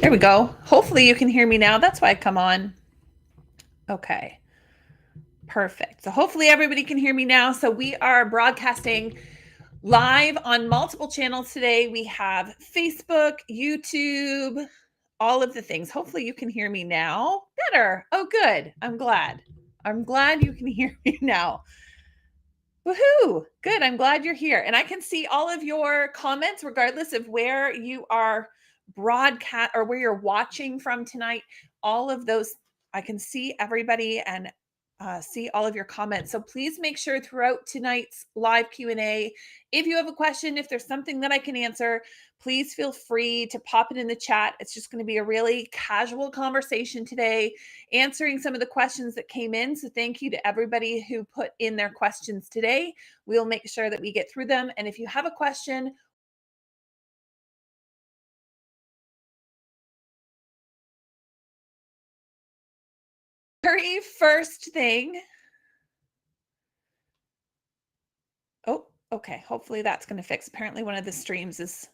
There we go. Hopefully you can hear me now. That's why I come on. Okay. Perfect. So hopefully everybody can hear me now. So we are broadcasting live on multiple channels today. We have Facebook, YouTube, all of the things. Hopefully you can hear me now. Better. Oh, good. I'm glad. I'm glad you can hear me now. Woohoo! Good. I'm glad you're here. And I can see all of your comments, regardless of where you are broadcast or where you're watching from tonight. All of those, I can see everybody and see all of your comments. So please make sure throughout tonight's live Q&A, if you have a question, if there's something that I can answer, please feel free to pop it in the chat. It's just going to be a really casual conversation today, answering some of the questions that came in. So thank you to everybody who put in their questions today. We'll make sure that we get through them. And if you have a question, very first thing. Oh, okay. Hopefully that's going to fix. Apparently one of the streams is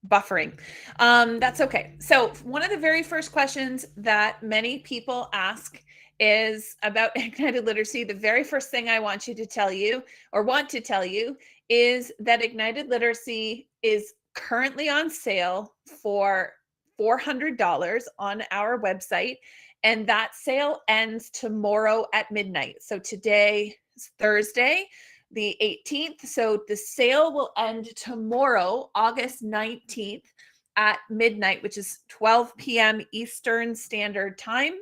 buffering. That's okay. So one of the very first questions that many people ask is about Ignited Literacy. The very first thing I want you to tell you or want to tell you is that Ignited Literacy is currently on sale for $400 on our website. And that sale ends tomorrow at midnight. So today is Thursday, the 18th. So the sale will end tomorrow, August 19th at midnight, which is 12 p.m. Eastern Standard Time.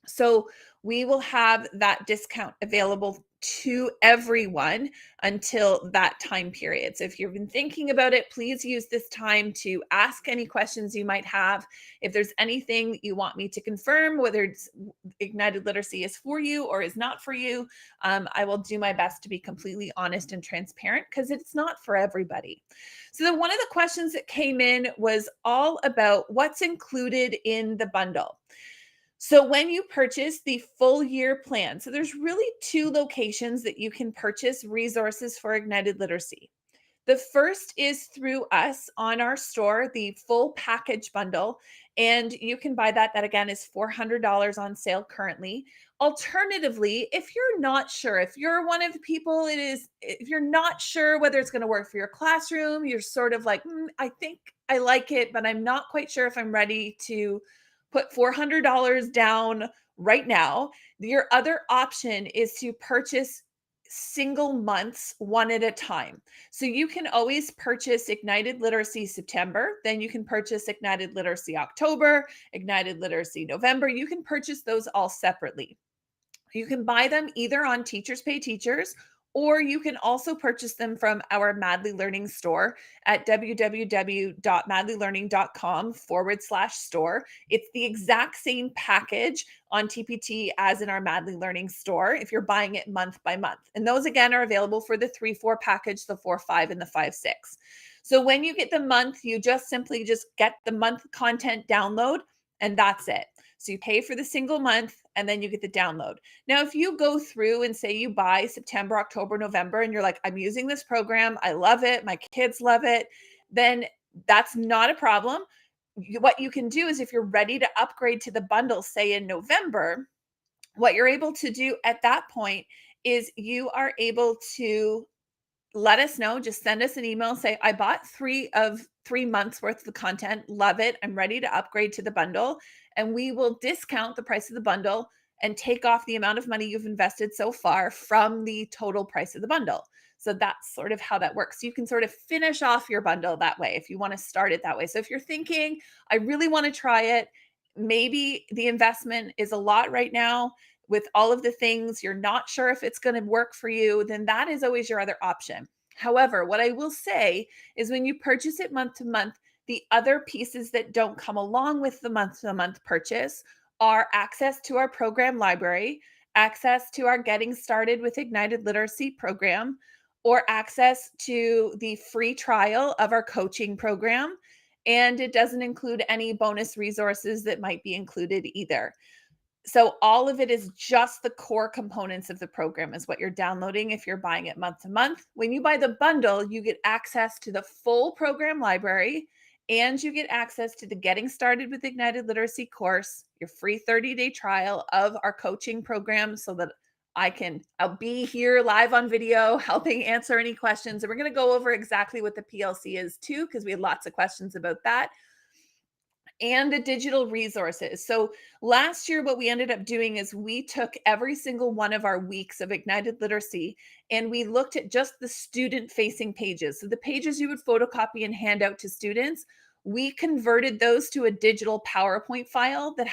So we will have that discount available to everyone until that time period. So if you've been thinking about it, please use this time to ask any questions you might have. If there's anything that you want me to confirm, whether it's Ignited Literacy is for you or is not for you, I will do my best to be completely honest and transparent because it's not for everybody. So one of the questions that came in was all about what's included in the bundle. So when you purchase the full year plan, so there's really two locations that you can purchase resources for Ignited Literacy. The first is through us on our store, the full package bundle, and you can buy that. That again is $400 on sale currently. Alternatively, if you're not sure, if you're one of the people if you're not sure whether it's going to work for your classroom, you're sort of like, I think I like it, but I'm not quite sure if I'm ready to put $400 down right now. Your other option is to purchase single months one at a time. So you can always purchase Ignited Literacy September, then you can purchase Ignited Literacy October, Ignited Literacy November. You can purchase those all separately. You can buy them either on Teachers Pay Teachers, or you can also purchase them from our Madly Learning store at www.madlylearning.com/store. It's the exact same package on TPT as in our Madly Learning store if you're buying it month by month. And those again are available for the 3-4 package, the 4-5 and the 5-6. So when you get the month, you just simply get the month content download and that's it. So you pay for the single month and then you get the download. Now, if you go through and say you buy September, October, November, and you're like, I'm using this program, I love it, my kids love it, then that's not a problem. What you can do is if you're ready to upgrade to the bundle, say in November, what you're able to do at that point is you are able to let us know. Just send us an email, say, I bought 3 months worth of the content, love it, I'm ready to upgrade to the bundle. And we will discount the price of the bundle and take off the amount of money you've invested so far from the total price of the bundle. So that's sort of how that works. You can sort of finish off your bundle that way if you want to start it that way. So if you're thinking, I really want to try it, maybe the investment is a lot right now with all of the things, you're not sure if it's going to work for you, then that is always your other option. However, what I will say is when you purchase it month to month, the other pieces that don't come along with the month to month purchase are access to our program library, access to our Getting Started with Ignited Literacy program, or access to the free trial of our coaching program. And it doesn't include any bonus resources that might be included either. So all of it is just the core components of the program is what you're downloading if you're buying it month to month. When you buy the bundle, you get access to the full program library and you get access to the Getting Started with Ignited Literacy course, your free 30-day trial of our coaching program so that I'll be here live on video helping answer any questions. And we're going to go over exactly what the PLC is too, because we had lots of questions about that, and the digital resources. So last year, what we ended up doing is we took every single one of our weeks of Ignited Literacy and we looked at just the student facing pages. So the pages you would photocopy and hand out to students, we converted those to a digital PowerPoint file that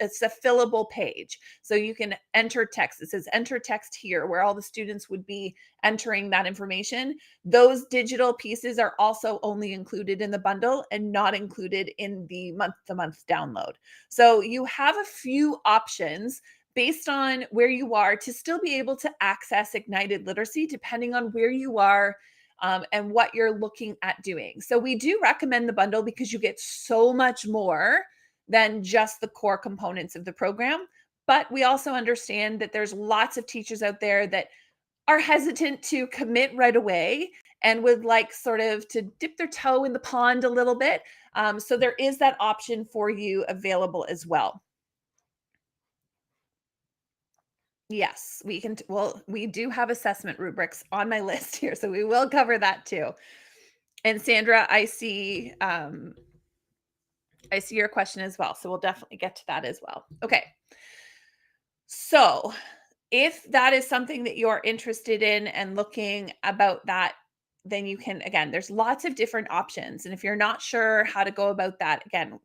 it's a fillable page. So you can enter text. It says enter text here, where all the students would be entering that information. Those digital pieces are also only included in the bundle and not included in the month-to-month download. So you have a few options based on where you are to still be able to access Ignited Literacy, depending on where you are and what you're looking at doing. So we do recommend the bundle because you get so much more than just the core components of the program. But we also understand that there's lots of teachers out there that are hesitant to commit right away and would like sort of to dip their toe in the pond a little bit. So there is that option for you available as well. Yes, we can. Well, we do have assessment rubrics on my list here, so we will cover that too. And Sandra, I see your question as well, so we'll definitely get to that as well. Okay. So, if that is something that you're interested in and looking about that, then you can, again, there's lots of different options. And if you're not sure how to go about that, again,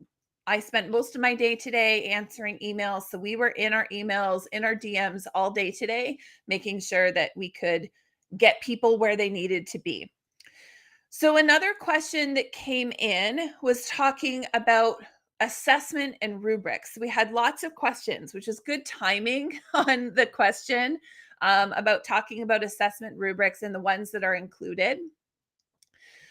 I spent most of my day today answering emails. So we were in our emails, in our DMs all day today, making sure that we could get people where they needed to be. So another question that came in was talking about assessment and rubrics. We had lots of questions, which is good timing on the question about talking about assessment rubrics and the ones that are included.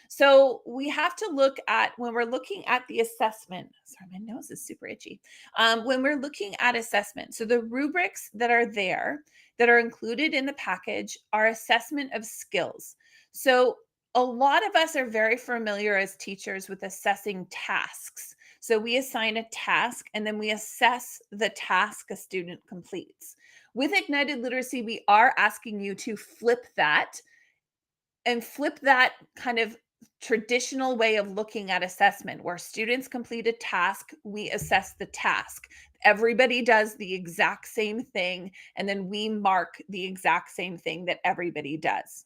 So we have to look at when we're looking at the assessment. Sorry, my nose is super itchy. When we're looking at assessment, so the rubrics that are there that are included in the package are assessment of skills. So a lot of us are very familiar as teachers with assessing tasks. So we assign a task and then we assess the task a student completes. With Ignited Literacy, we are asking you to flip that and flip that kind of traditional way of looking at assessment where students complete a task, we assess the task. Everybody does the exact same thing, and then we mark the exact same thing that everybody does.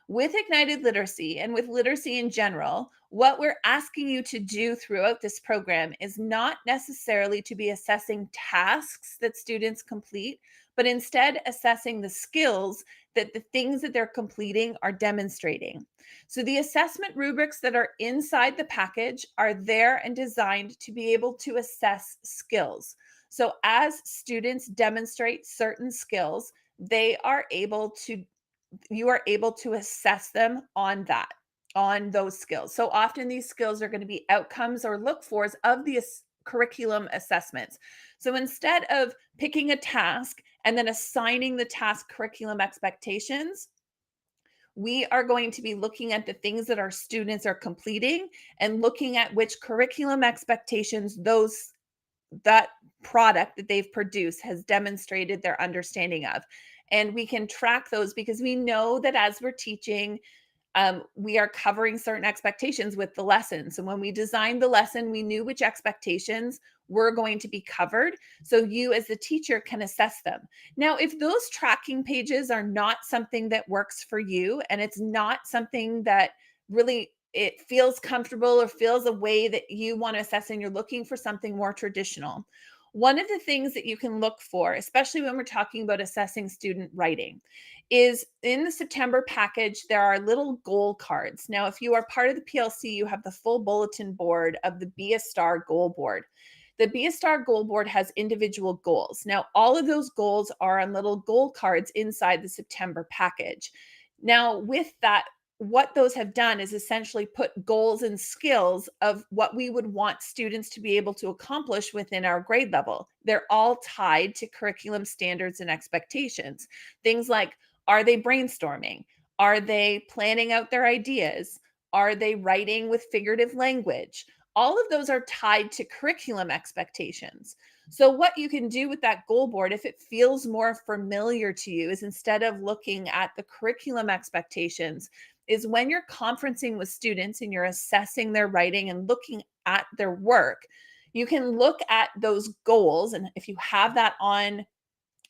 With Ignited Literacy and with literacy in general, what we're asking you to do throughout this program is not necessarily to be assessing tasks that students complete, but instead assessing the skills that the things that they're completing are demonstrating. So the assessment rubrics that are inside the package are there and designed to be able to assess skills. So as students demonstrate certain skills, they are able to you are able to assess them on those skills. So often these skills are going to be outcomes or look fors of the curriculum assessments. So instead of picking a task and then assigning the task curriculum expectations, we are going to be looking at the things that our students are completing and looking at which curriculum expectations that product that they've produced has demonstrated their understanding of. And we can track those because we know that as we're teaching, we are covering certain expectations with the lesson. So when we designed the lesson, we knew which expectations were going to be covered. So you as the teacher can assess them. Now, if those tracking pages are not something that works for you and it's not something that really it feels comfortable or feels a way that you want to assess and you're looking for something more traditional, one of the things that you can look for, especially when we're talking about assessing student writing, is in the September package, there are little goal cards. Now, if you are part of the PLC, you have the full bulletin board of the Be a Star goal board. The Be a Star goal board has individual goals. Now, all of those goals are on little goal cards inside the September package. Now, with that, what those have done is essentially put goals and skills of what we would want students to be able to accomplish within our grade level. They're all tied to curriculum standards and expectations. Things like, are they brainstorming? Are they planning out their ideas? Are they writing with figurative language? all of those are tied to curriculum expectations. So, what you can do with that goal board, if it feels more familiar to you, is instead of looking at the curriculum expectations, is when you're conferencing with students and you're assessing their writing and looking at their work, you can look at those goals. And if you have that on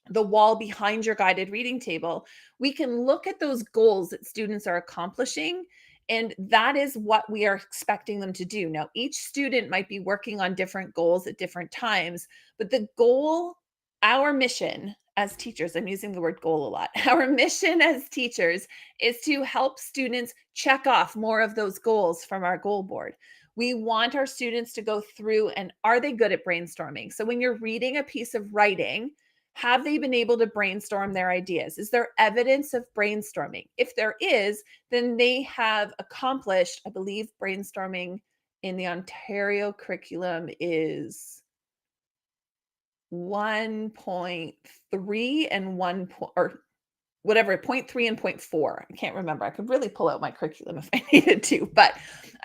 the wall behind your guided reading table, we can look at those goals that students are accomplishing. And that is what we are expecting them to do. Now, each student might be working on different goals at different times, but the goal, our mission as teachers, I'm using the word goal a lot. Our mission as teachers is to help students check off more of those goals from our goal board. We want our students to go through and are they good at brainstorming? So when you're reading a piece of writing, have they been able to brainstorm their ideas? Is there evidence of brainstorming? If there is, then they have accomplished, I believe, brainstorming in the Ontario curriculum is 1.3 and 1 or whatever, 0.3 and 0.4. I can't remember. I could really pull out my curriculum if I needed to, but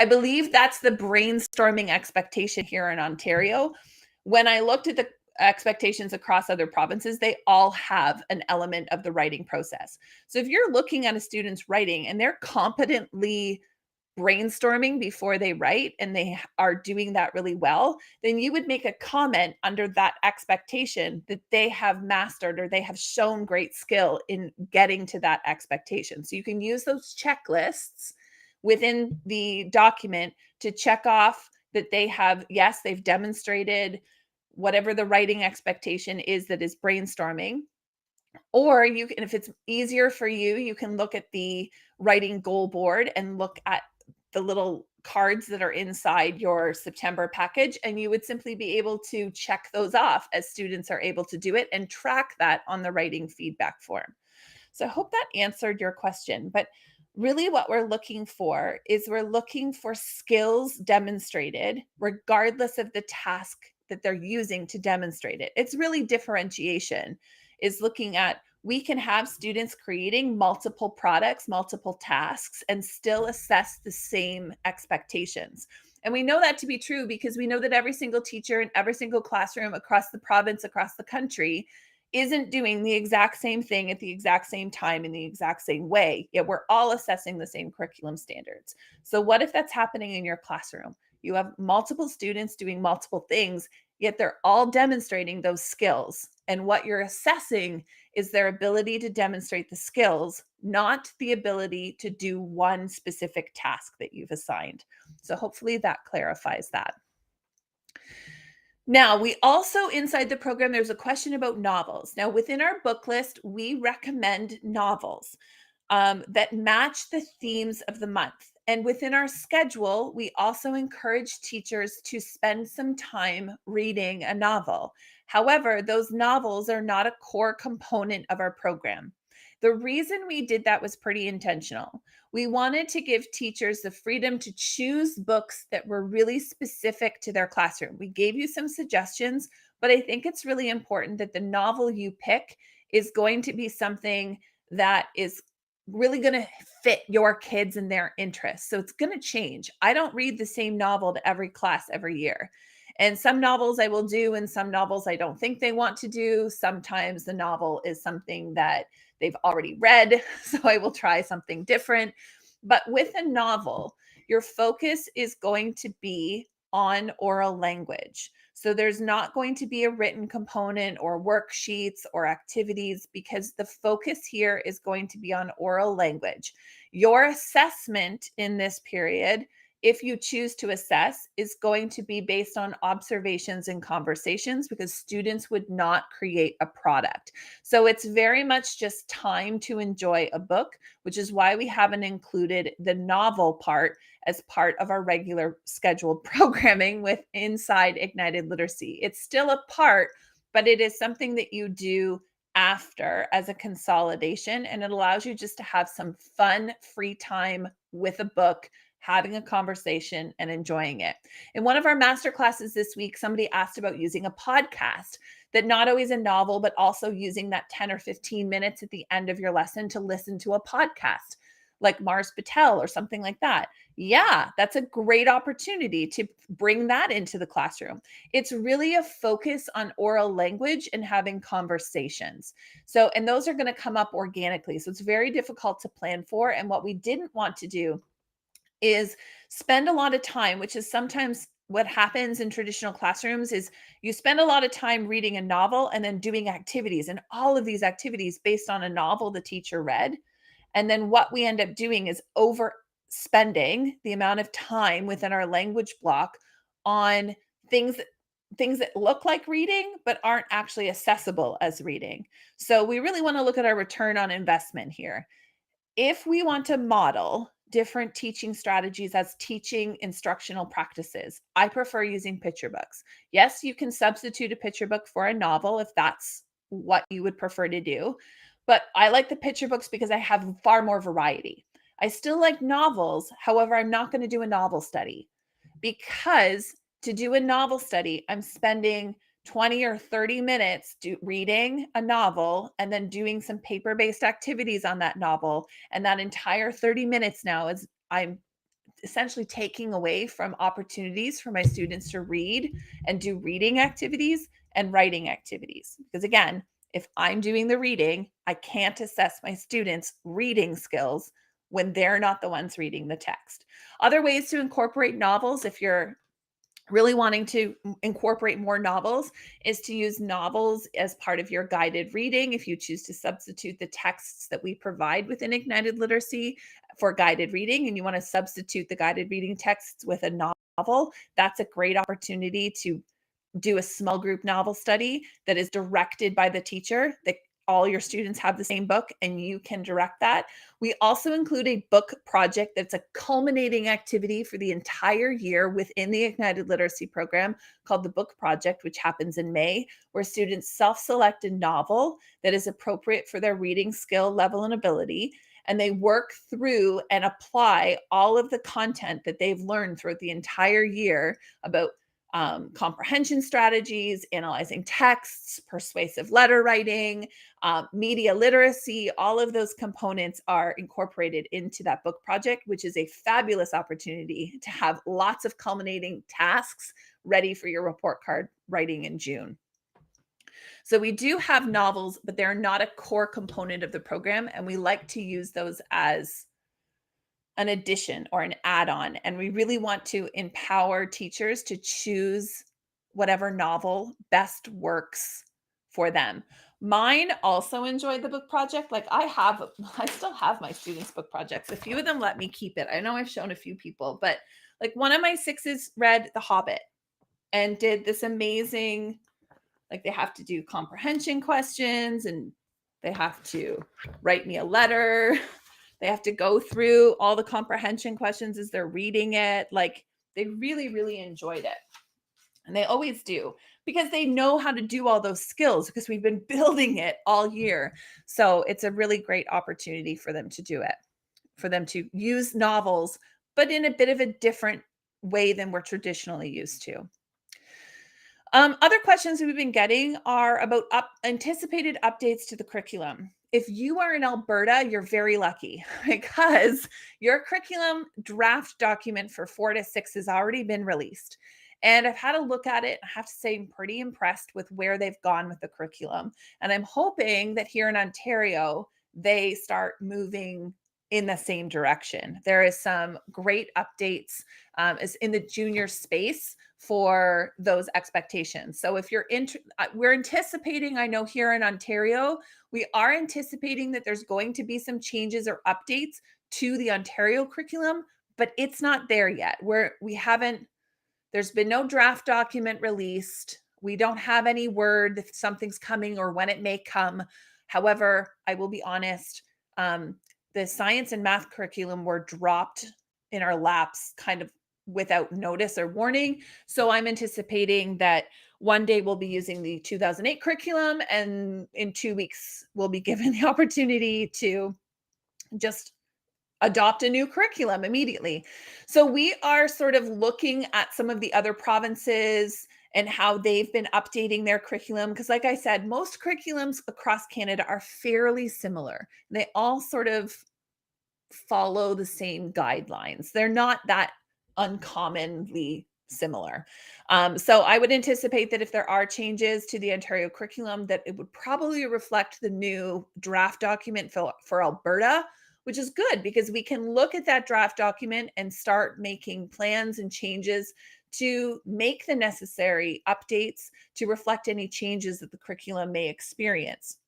I believe that's the brainstorming expectation here in Ontario. When I looked at the expectations across other provinces, they all have an element of the writing process. So if you're looking at a student's writing and they're competently brainstorming before they write and they are doing that really well, then you would make a comment under that expectation that they have mastered or they have shown great skill in getting to that expectation. So you can use those checklists within the document to check off that they have, yes, they've demonstrated whatever the writing expectation is that is brainstorming. Or you can, if it's easier for you, you can look at the writing goal board and look at the little cards that are inside your September package, and you would simply be able to check those off as students are able to do it and track that on the writing feedback form. So I hope that answered your question. But really, what we're looking for is we're looking for skills demonstrated, regardless of the task that they're using to demonstrate it. It's really differentiation, is looking at we can have students creating multiple products, multiple tasks, and still assess the same expectations. And we know that to be true because we know that every single teacher in every single classroom across the province, across the country, isn't doing the exact same thing at the exact same time in the exact same way, yet we're all assessing the same curriculum standards. So what if that's happening in your classroom? You have multiple students doing multiple things, yet they're all demonstrating those skills. And what you're assessing is their ability to demonstrate the skills, not the ability to do one specific task that you've assigned. So hopefully that clarifies that. Now, we also inside the program, there's a question about novels. Now, within our book list, we recommend novels that match the themes of the month. And within our schedule, we also encourage teachers to spend some time reading a novel. However, those novels are not a core component of our program. The reason we did that was pretty intentional. We wanted to give teachers the freedom to choose books that were really specific to their classroom. We gave you some suggestions, but I think it's really important that the novel you pick is going to be something that is really going to fit your kids and their interests. So it's going to change. I don't read the same novel to every class every year. And some novels I will do, and some novels I don't think they want to do. Sometimes the novel is something that they've already read, so I will try something different. But with a novel, your focus is going to be on oral language. So there's not going to be a written component or worksheets or activities because the focus here is going to be on oral language. Your assessment in this period, if you choose to assess, is going to be based on observations and conversations because students would not create a product. So it's very much just time to enjoy a book, which is why we haven't included the novel part as part of our regular scheduled programming with Inside Ignited Literacy. It's still a part, but it is something that you do after as a consolidation, and it allows you just to have some fun, free time with a book, having a conversation and enjoying it. In one of our master classes this week, somebody asked about using a podcast, that not always a novel, but also using that 10 or 15 minutes at the end of your lesson to listen to a podcast. like Mars Patel or something like that. Yeah, that's a great opportunity to bring that into the classroom. It's really a focus on oral language and having conversations. So, and those are going to come up organically. So it's very difficult to plan for. And what we didn't want to do is spend a lot of time, which is sometimes what happens in traditional classrooms is you spend a lot of time reading a novel and then doing activities, and all of these activities based on a novel the teacher read. And then what we end up doing is overspending the amount of time within our language block on things things that look like reading but aren't actually accessible as reading. So we really want to look at our return on investment here. If we want to model different teaching strategies as teaching instructional practices, I prefer using picture books. Yes, you can substitute a picture book for a novel if that's what you would prefer to do. But I like the picture books because I have far more variety. I still like novels. However, I'm not going to do a novel study because to do a novel study, I'm spending 20 or 30 minutes reading a novel and then doing some paper based activities on that novel. And that entire 30 minutes now is I'm essentially taking away from opportunities for my students to read and do reading activities and writing activities. Because again, if I'm doing the reading, I can't assess my students' reading skills when they're not the ones reading the text. Other ways to incorporate novels, if you're really wanting to incorporate more novels, is to use novels as part of your guided reading. If you choose to substitute the texts that we provide within Ignited Literacy for guided reading and you want to substitute the guided reading texts with a novel, that's a great opportunity to do a small group novel study that is directed by the teacher, that all your students have the same book and you can direct that. We also include a book project that's a culminating activity for the entire year within the Ignited Literacy program called the Book Project, which happens in May, where students self-select a novel that is appropriate for their reading skill level and ability. And they work through and apply all of the content that they've learned throughout the entire year about comprehension strategies, analyzing texts, persuasive letter writing, media literacy. All of those components are incorporated into that book project, which is a fabulous opportunity to have lots of culminating tasks ready for your report card writing in June. So we do have novels, but they're not a core component of the program, and we like to use those as an addition or an add-on. And we really want to empower teachers to choose whatever novel best works for them. Mine also enjoyed the book project. Like I still have my students' book projects. A few of them let me keep it. I know I've shown a few people, but like one of my sixes read The Hobbit and did this amazing, like they have to do comprehension questions and they have to write me a letter. They have to go through all the comprehension questions as they're reading it. Like they really, really enjoyed it. And they always do because they know how to do all those skills because we've been building it all year. So it's a really great opportunity for them to do it, for them to use novels, but in a bit of a different way than we're traditionally used to. Other questions we've been getting are about anticipated updates to the curriculum. If you are in Alberta, you're very lucky because your curriculum draft document for 4 to 6 has already been released. And I've had a look at it. I have to say, I'm pretty impressed with where they've gone with the curriculum. And I'm hoping that here in Ontario, they start moving in the same direction. There is some great updates is in the junior space for those expectations. So if we're anticipating, I know here in Ontario, we are anticipating that there's going to be some changes or updates to the Ontario curriculum, but it's not there yet. There's been no draft document released. We don't have any word if something's coming or when it may come. However, I will be honest, the science and math curriculum were dropped in our laps kind of without notice or warning. So I'm anticipating that one day we'll be using the 2008 curriculum, and in 2 weeks we'll be given the opportunity to just adopt a new curriculum immediately. So we are sort of looking at some of the other provinces and how they've been updating their curriculum. Because like I said, most curriculums across Canada are fairly similar. They all sort of follow the same guidelines. They're not that uncommonly similar. So I would anticipate that if there are changes to the Ontario curriculum, that it would probably reflect the new draft document for Alberta, which is good because we can look at that draft document and start making plans and changes to make the necessary updates to reflect any changes that the curriculum may experience.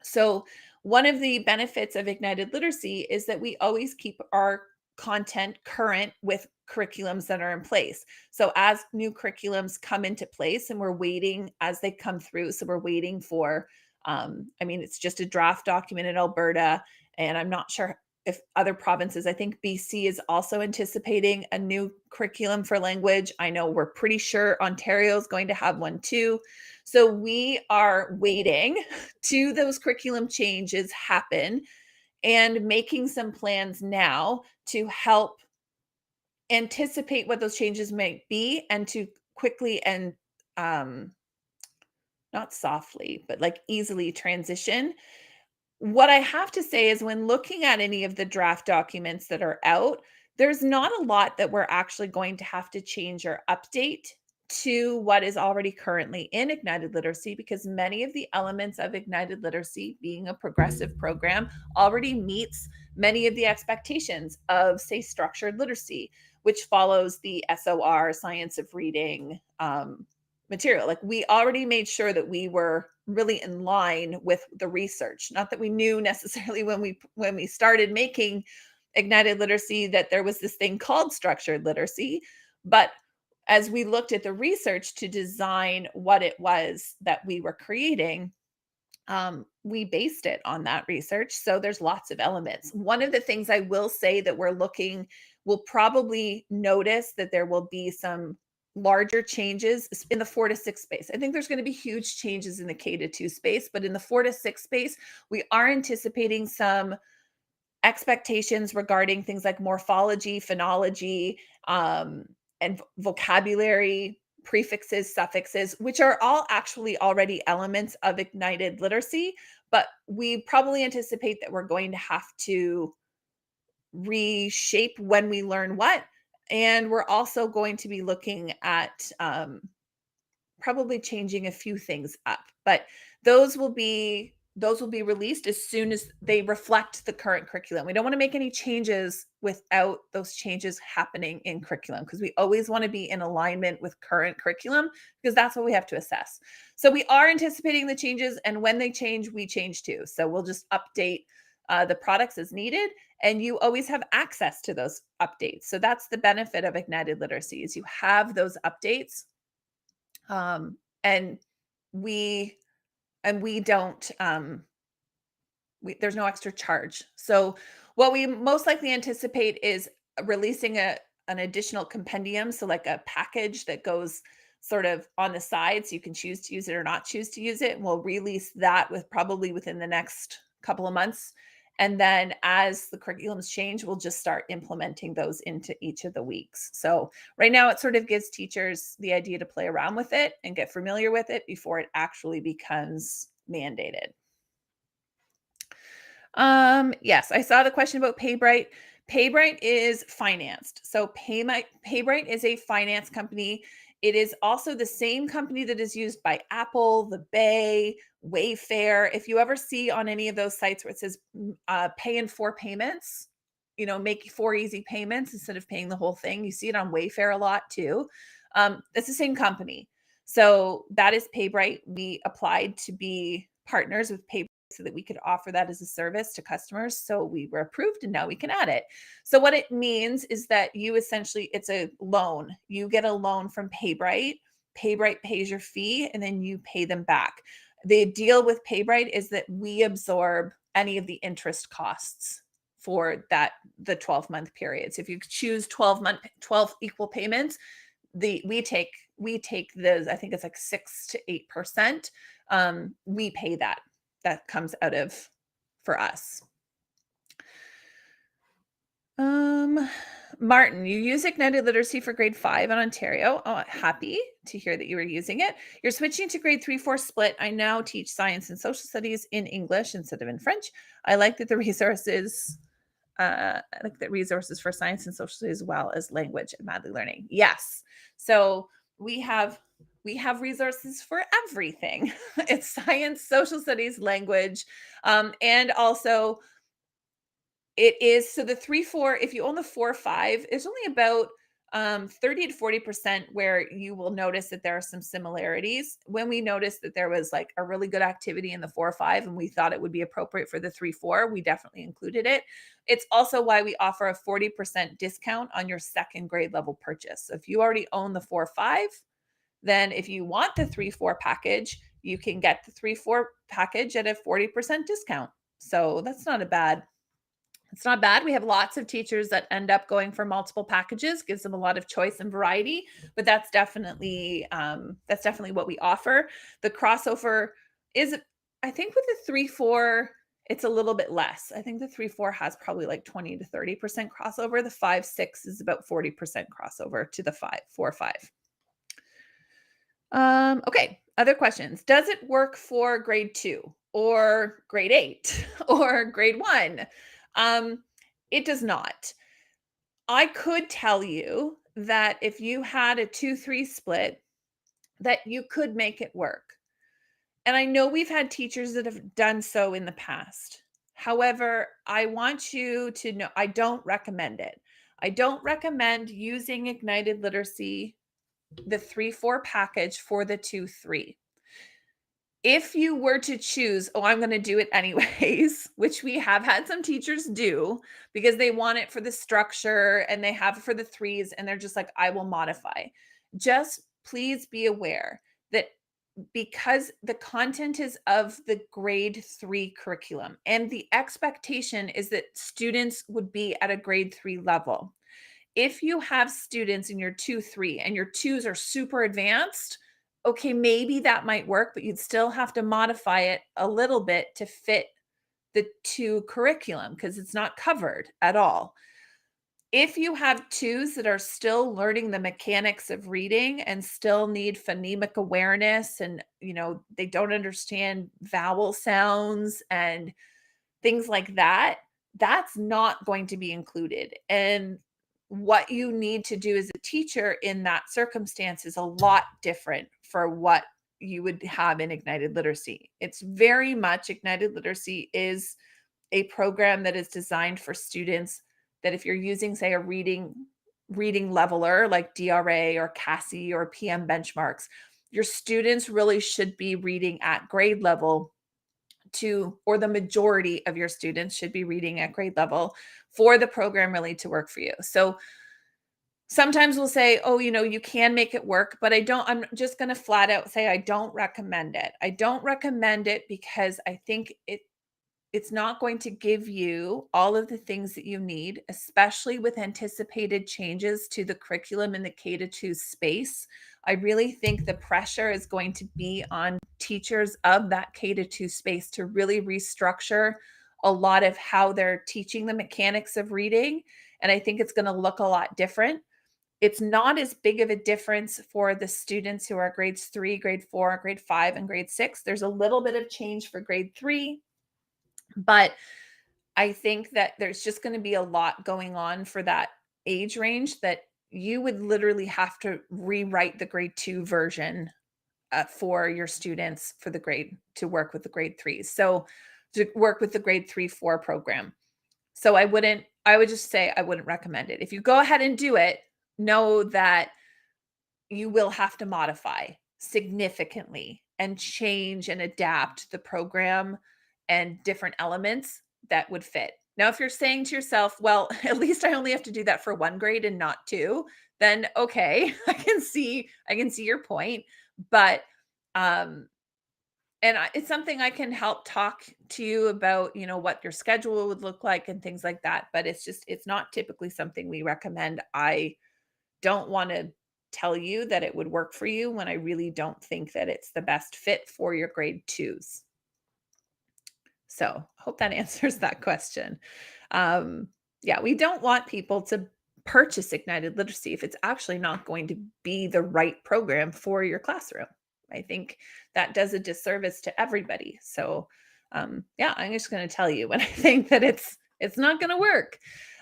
So, one of the benefits of Ignited Literacy is that we always keep our content current with curriculums that are in place. So, as new curriculums come into place, and we're waiting as they come through, so we're waiting for, I mean, it's just a draft document in Alberta, and I'm not sure if other provinces, I think BC is also anticipating a new curriculum for language. I know we're pretty sure Ontario is going to have one too. So, we are waiting to those curriculum changes happen and making some plans now to help anticipate what those changes might be and to quickly and um not softly but like easily transition. What I have to say is when looking at any of the draft documents that are out, there's not a lot that we're actually going to have to change or update to what is already currently in Ignited Literacy because many of the elements of Ignited Literacy, being a progressive program, already meets many of the expectations of, say, structured literacy, which follows the SOR, Science of Reading, material. Like we already made sure that we were really in line with the research. Not that we knew necessarily when we started making Ignited Literacy that there was this thing called structured literacy, but as we looked at the research to design what it was that we were creating, we based it on that research. So there's lots of elements. One of the things I will say that we'll probably notice that there will be some larger changes in the 4 to 6 space. I think there's going to be huge changes in the K-2 space, but in the 4 to 6 space, we are anticipating some expectations regarding things like morphology, phonology, um, and vocabulary, prefixes, suffixes, which are all actually already elements of Ignited Literacy. But we probably anticipate that we're going to have to reshape when we learn what. And we're also going to be looking at probably changing a few things up, but those will be released as soon as they reflect the current curriculum. We don't want to make any changes without those changes happening in curriculum because we always want to be in alignment with current curriculum because that's what we have to assess. So we are anticipating the changes, and when they change, we change too. So we'll just update the products as needed, and you always have access to those updates. So that's the benefit of Ignited Literacy is you have those updates, and we we don't there's no extra charge. So what we most likely anticipate is releasing an additional compendium, so like a package that goes sort of on the side so you can choose to use it or not choose to use it. And we'll release that with probably within the next couple of months. And then as the curriculums change, we'll just start implementing those into each of the weeks. So right now it sort of gives teachers the idea to play around with it and get familiar with it before it actually becomes mandated. Yes, I saw the question about PayBright. PayBright is financed. So PayBright is a finance company. It is also the same company that is used by Apple, the Bay, Wayfair. If you ever see on any of those sites where it says pay in 4 payments, make 4 easy payments instead of paying the whole thing. You see it on Wayfair a lot too. It's the same company. So that is PayBright. We applied to be partners with PayBright so that we could offer that as a service to customers. So we were approved and now we can add it. So what it means is that you essentially, it's a loan. You get a loan from PayBright. PayBright pays your fee and then you pay them back. The deal with PayBright is that we absorb any of the interest costs for the 12-month period. So if you choose 12 equal payments, we take those, I think it's like 6 to 8%. We pay that comes out of for us. Martin, you use Ignited Literacy for grade 5 in Ontario. Oh, happy to hear that you were using it. You're switching to grade 3-4 split. I now teach science and social studies in English instead of in French. I like that the resources like the resources for science and social studies as well as language and Madly Learning. Yes. So we have resources for everything. It's science, social studies, language, and also it is so the 3-4, if you own the 4-5, it's only about 30 to 40% where you will notice that there are some similarities. When we noticed that there was like a really good activity in the 4-5 and we thought it would be appropriate for the 3-4, we definitely included it. It's also why we offer a 40% discount on your second grade level purchase. So if you already own the 4-5, then if you want the 3-4 package, you can get the 3-4 package at a 40% discount. So that's not a bad it's not bad. We have lots of teachers that end up going for multiple packages, gives them a lot of choice and variety, but that's definitely what we offer. The crossover is, I think with the 3-4, it's a little bit less. I think the 3-4 has probably like 20 to 30% crossover. The 5-6 is about 40% crossover to the 4-5. Okay, other questions. Does it work for grade 2 or grade 8 or grade 1? It does not. I could tell you that if you had a 2-3 split, that you could make it work. And I know we've had teachers that have done so in the past. However, I want you to know I don't recommend it. I don't recommend using Ignited Literacy, the 3-4 package for the 2-3. If you were to choose, oh, I'm going to do it anyways, which we have had some teachers do because they want it for the structure and they have it for the 3s and they're just like, I will modify. Just please be aware that because the content is of the grade 3 curriculum and the expectation is that students would be at a grade 3 level. If you have students in your 2-3 and your 2s are super advanced, okay, maybe that might work, but you'd still have to modify it a little bit to fit the 2 curriculum because it's not covered at all. If you have 2s that are still learning the mechanics of reading and still need phonemic awareness and, they don't understand vowel sounds and things like that, that's not going to be included. And what you need to do as a teacher in that circumstance is a lot different for what you would have in Ignited Literacy. It's very much Ignited Literacy is a program that is designed for students that if you're using, say, a reading leveler like DRA or CASI or PM benchmarks, your students really should be reading at grade level or the majority of your students should be reading at grade level for the program really to work for you. So sometimes we'll say, oh, you can make it work, but I'm just going to flat out say, I don't recommend it. I don't recommend it because I think it's not going to give you all of the things that you need, especially with anticipated changes to the curriculum in the K-2 space. I really think the pressure is going to be on teachers of that K-2 space to really restructure a lot of how they're teaching the mechanics of reading. And I think it's going to look a lot different. It's not as big of a difference for the students who are grades 3, grade 4, grade 5, and grade 6. There's a little bit of change for grade 3. But I think that there's just going to be a lot going on for that age range that you would literally have to rewrite the grade 2 version for your students for the grade to work with the grade 3s. So to work with the grade 3-4 program. So I would just say I wouldn't recommend it. If you go ahead and do it, know that you will have to modify significantly and change and adapt the program and different elements that would fit. Now, if you're saying to yourself, well, at least I only have to do that for 1 grade and not 2, then okay, I can see your point. But it's something I can help talk to you about, what your schedule would look like and things like that. But it's not typically something we recommend. I don't want to tell you that it would work for you when I really don't think that it's the best fit for your grade 2s. So I hope that answers that question. Yeah, we don't want people to purchase Ignited Literacy if it's actually not going to be the right program for your classroom. I think that does a disservice to everybody. So yeah, I'm just going to tell you when I think that it's It's not going to work.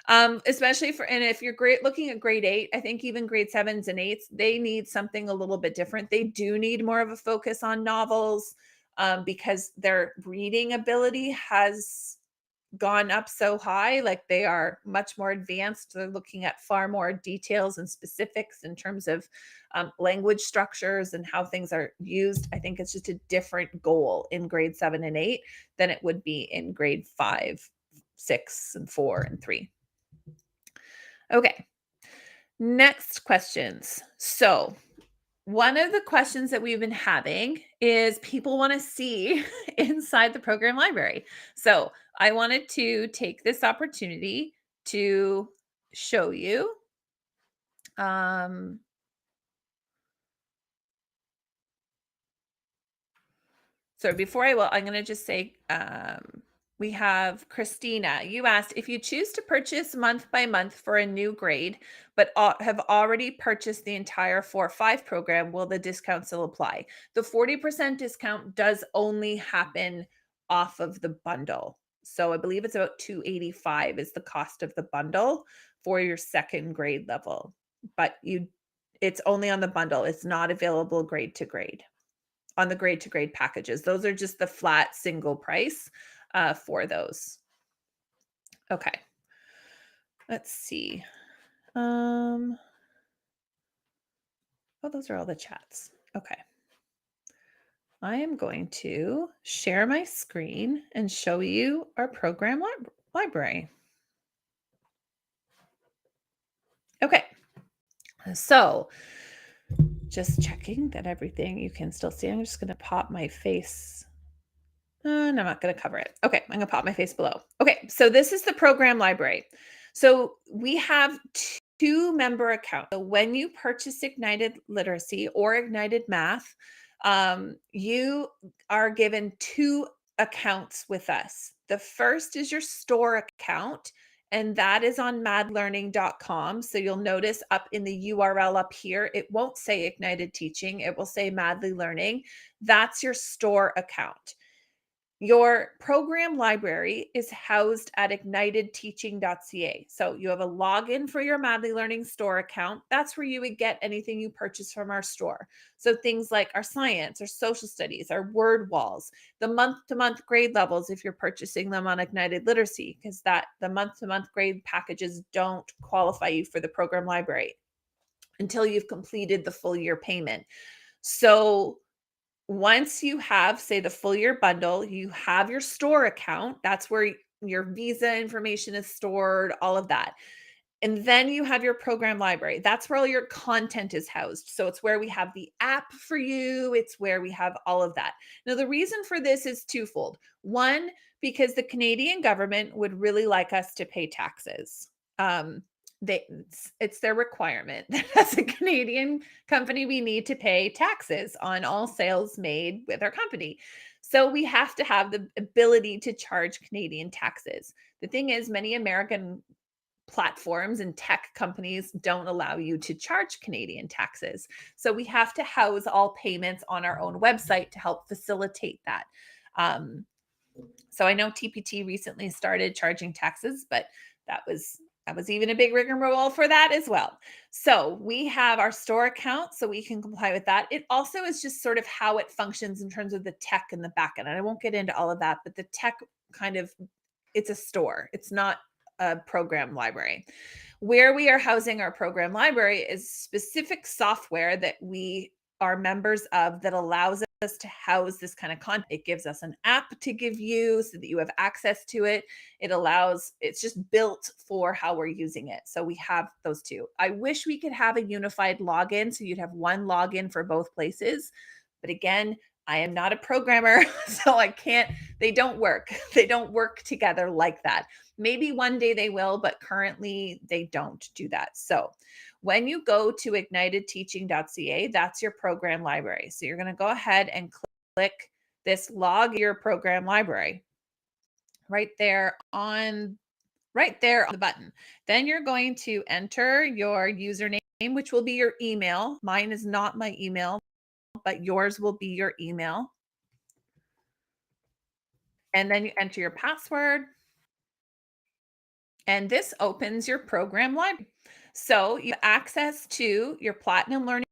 Especially for, and if you're great looking at grade 8, I think even grade 7s and 8s, they need something a little bit different. They do need more of a focus on novels, because their reading ability has gone up so high. Like, they are much more advanced. They're looking at far more details and specifics in terms of language structures and how things are used. I think it's just a different goal in grade 7 and 8 than it would be in grade 5, 6, and 4 and 3. Okay, next questions. So, one of the questions that we've been having is people want to see inside the program library. So, I wanted to take this opportunity to show you. Um, So before I will, I'm going to just say, we have Christina. You asked, if you choose to purchase month by month for a new grade, but have already purchased the entire 4-5 program, will the discount still apply? The 40% discount does only happen off of the bundle. So I believe it's about $285 is the cost of the bundle for your second grade level. But it's only on the bundle. It's not available grade to grade on the grade to grade packages. Those are just the flat single price for those. Okay. Let's see. Oh, those are all the chats. Okay. I am going to share my screen and show you our program library. Okay. So just checking that everything you can still see. I'm just going to pop my face. No, I'm not going to cover it. Okay, I'm going to pop my face below. Okay, so this is the program library. So we have 2 member accounts. So when you purchase Ignited Literacy or Ignited Math, you are given 2 accounts with us. The first is your store account, and that is on madlearning.com. So you'll notice up in the URL up here, it won't say Ignited Teaching, it will say Madly Learning. That's your store account. Your program library is housed at ignitedteaching.ca. So you have a login for your Madly Learning store account. That's where you would get anything you purchase from our store. So things like our science, our social studies, our word walls, the month-to-month grade levels if you're purchasing them on Ignited Literacy, because the month-to-month grade packages don't qualify you for the program library until you've completed the full year payment. So once you have, say, the full year bundle, you have your store account. That's where your visa information is stored, all of that. And then you have your program library. That's where all your content is housed. So it's where we have the app for you. It's where we have all of that. Now, the reason for this is twofold. One, because the Canadian government would really like us to pay taxes. It's their requirement that as a Canadian company, we need to pay taxes on all sales made with our company. So we have to have the ability to charge Canadian taxes. The thing is, many American platforms and tech companies don't allow you to charge Canadian taxes. So we have to house all payments on our own website to help facilitate that. So I know TPT recently started charging taxes, but that was even a big rigmarole for that as well. So we have our store account, so we can comply with that. It also is just sort of how it functions in terms of the tech and the back end. And I won't get into all of that, but the tech it's a store. It's not a program library. Where we are housing our program library is specific software that we are members of that allows us to house this kind of content. It gives us an app to give you so that you have access to it. It's just built for how we're using it. So we have those 2. I wish we could have a unified login so you'd have one login for both places. But again, I am not a programmer, so I can't, they don't work. They don't work together like that. Maybe one day they will, but currently they don't do that. So when you go to ignitedteaching.ca, that's your program library. So you're going to go ahead and click this log your program library right there on the button. Then you're going to enter your username, which will be your email. Mine is not my email, but yours will be your email. And then you enter your password. And this opens your program library. So you have access to your Platinum Learning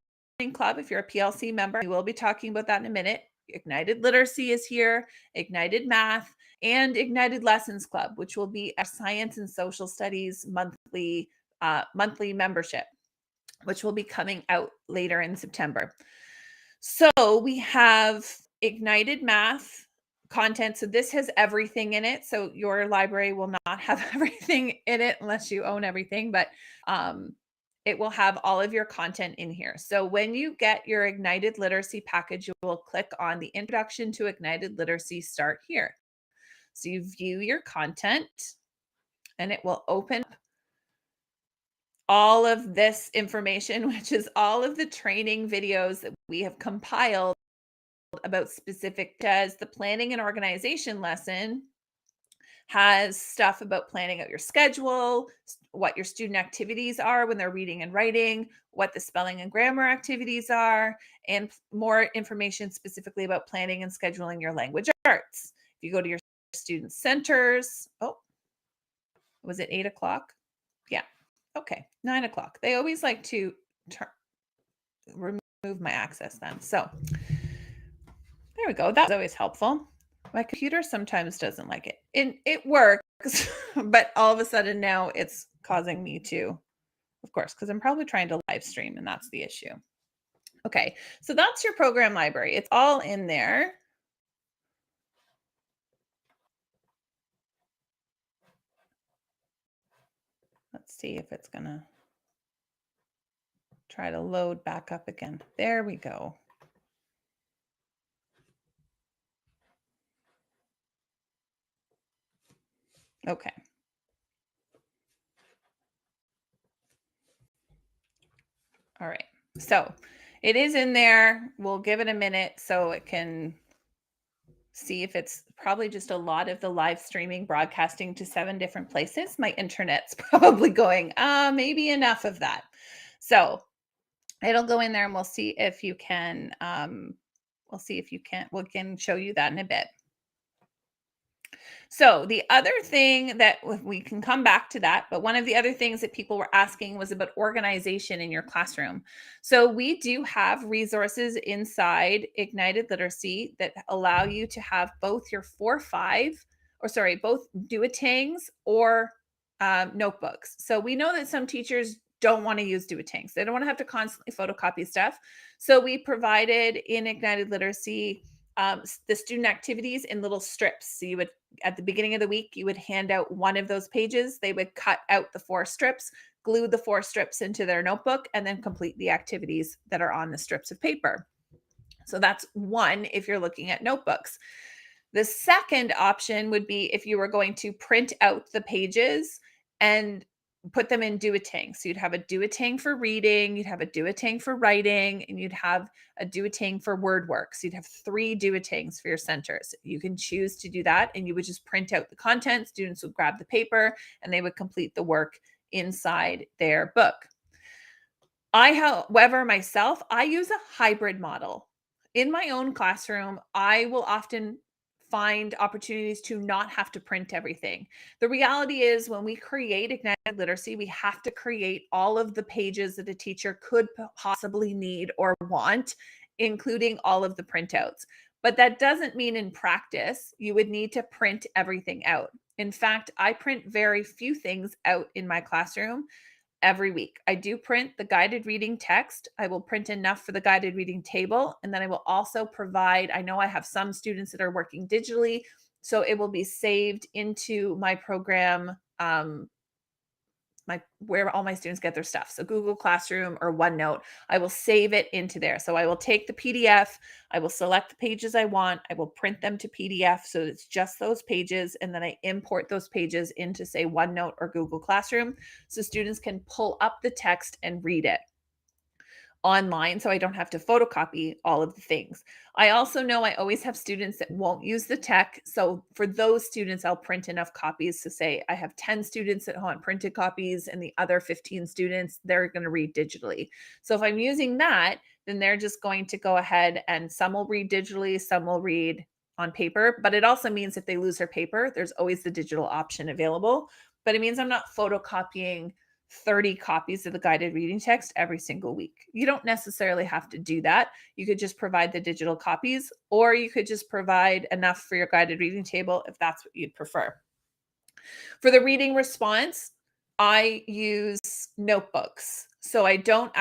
Club if you're a PLC member. We will be talking about that in a minute. Ignited Literacy is here, Ignited Math, and Ignited Lessons Club, which will be a science and social studies monthly membership, which will be coming out later in September. So we have Ignited Math content. So this has everything in it. So your library will not have everything in it unless you own everything, but it will have all of your content in here. So when you get your Ignited Literacy package, you will click on the Introduction to Ignited Literacy, start here. So you view your content and it will open all of this information, which is all of the training videos that we have compiled about specific, as the planning and organization lesson has stuff about planning out your schedule, what your student activities are when they're reading and writing, what the spelling and grammar activities are, and more information specifically about planning and scheduling your language arts. If you go to your student centers, oh, was it 8 o'clock? Yeah. Okay, 9 o'clock. They always like to remove my access then. So there we go. That's always helpful. My computer sometimes doesn't like it. It works, but all of a sudden now it's causing me to, of course, because I'm probably trying to live stream and that's the issue. Okay, so that's your program library. It's all in there. Let's see if it's gonna try to load back up again. There we go. Okay. All right. So it is in there. We'll give it a minute so it can see if it's probably just a lot of the live streaming broadcasting to 7 different places. My internet's probably going, maybe enough of that. So it'll go in there and we'll see if you can, we can show you that in a bit. So the other thing that we can come back to that, but one of the other things that people were asking was about organization in your classroom. So we do have resources inside Ignited Literacy that allow you to have both your both duotangs or notebooks. So we know that some teachers don't want to use duotangs. They don't want to have to constantly photocopy stuff. So we provided in Ignited Literacy the student activities in little strips. So you would, at the beginning of the week, you would hand out one of those pages. They would cut out the 4 strips, glue the 4 strips into their notebook, and then complete the activities that are on the strips of paper. So that's one if you're looking at notebooks. The second option would be if you were going to print out the pages and put them in duotangs. So you'd have a duotang for reading, you'd have a duotang for writing, and you'd have a duotang for word work. So you'd have 3 duotangs for your centers. You can choose to do that, and you would just print out the content. Students would grab the paper and they would complete the work inside their book. However, myself, I use a hybrid model. In my own classroom, I will often find opportunities to not have to print everything. The reality is when we create Ignited Literacy, we have to create all of the pages that a teacher could possibly need or want, including all of the printouts. But that doesn't mean in practice, you would need to print everything out. In fact, I print very few things out in my classroom every week. I do print the guided reading text. I will print enough for the guided reading table. And then I will also provide, I know I have some students that are working digitally, so it will be saved into my program, where all my students get their stuff. So Google Classroom or OneNote, I will save it into there. So I will take the PDF, I will select the pages I want, I will print them to PDF so it's just those pages, and then I import those pages into, say, OneNote or Google Classroom so students can pull up the text and read it online, so I don't have to photocopy all of the things. I also know I always have students that won't use the tech. So for those students, I'll print enough copies to say I have 10 students that want printed copies and the other 15 students, they're going to read digitally. So if I'm using that, then they're just going to go ahead and some will read digitally, some will read on paper. But it also means if they lose their paper, there's always the digital option available. but it means I'm not photocopying 30 copies of the guided reading text every single week. You don't necessarily have to do that. You could just provide the digital copies, or you could just provide enough for your guided reading table if that's what you'd prefer. For the reading response, I use notebooks. So I don't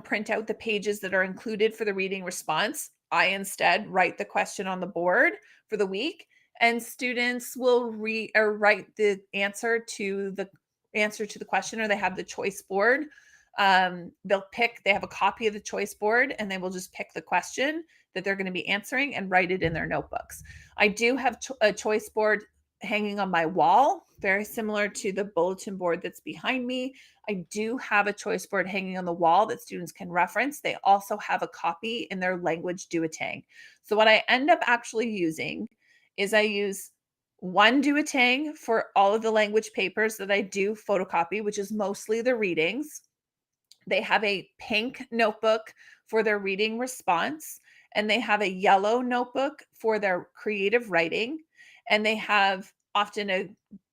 print out the pages that are included for the reading response. I instead write the question on the board for the week, and students will read or write the answer to the question, or they have the choice board. They have a copy of the choice board, and they will just pick the question that they're going to be answering and write it in their notebooks. I do have a choice board hanging on my wall, very similar to the bulletin board that's behind me. I do have a choice board hanging on the wall that students can reference. They also have a copy in their language duotang. So what I end up actually using is I use one duotang for all of the language papers that I do photocopy, which is mostly the readings. They have a pink notebook for their reading response, and they have a yellow notebook for their creative writing, and they have often a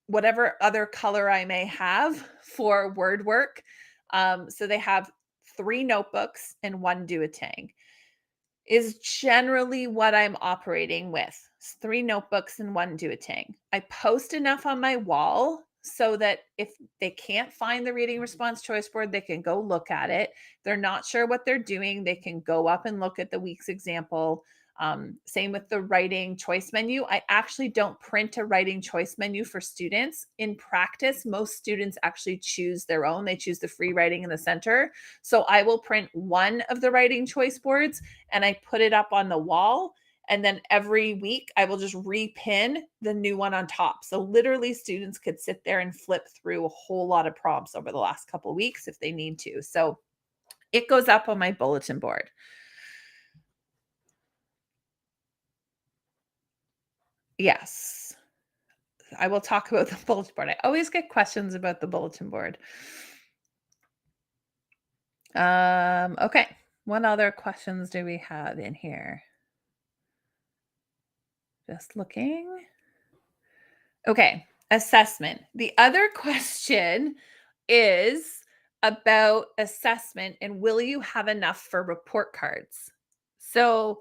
whatever other color I may have for word work. So they have 3 notebooks and 1 duotang is generally what I'm operating with. 3 notebooks and 1 duotang. I post enough on my wall so that if they can't find the reading response choice board, they can go look at it. They're not sure what they're doing, they can go up and look at the week's example. Same with the writing choice menu. I actually don't print a writing choice menu for students. In practice, most students actually choose their own. They choose the free writing in the center. So I will print one of the writing choice boards and I put it up on the wall. And then every week I will just repin the new one on top. So literally students could sit there and flip through a whole lot of prompts over the last couple of weeks if they need to. So it goes up on my bulletin board. Yes. I will talk about the bulletin board. I always get questions about the bulletin board. Okay. What other questions do we have in here? Just looking. Okay. Assessment. The other question is about assessment and will you have enough for report cards? So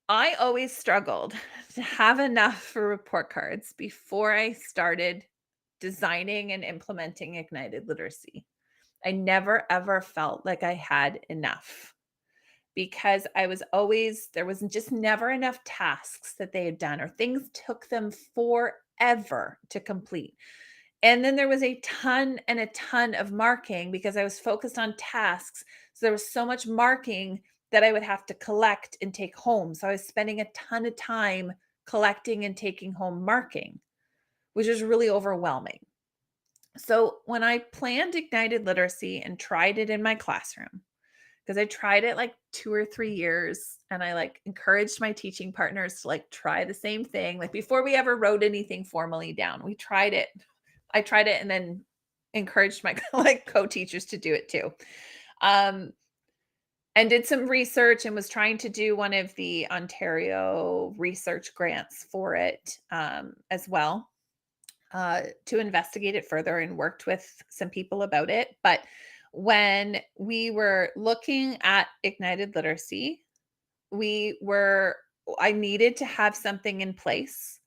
I always struggled to have enough for report cards before I started designing and implementing Ignited Literacy. I never ever felt like I had enough because there was just never enough tasks that they had done, or things took them forever to complete. And then there was a ton and a ton of marking because I was focused on tasks. So there was so much marking that I would have to collect and take home. So I was spending a ton of time collecting and taking home marking, which is really overwhelming. So when I planned Ignited Literacy and tried it in my classroom, because I tried it like 2 or 3 years and I like encouraged my teaching partners to like try the same thing. Like before we ever wrote anything formally down, we tried it. I tried it and then encouraged my like co-teachers to do it too. And did some research and was trying to do one of the Ontario research grants for it as well, to investigate it further, and worked with some people about it. But when we were looking at Ignited Literacy, I needed to have something in place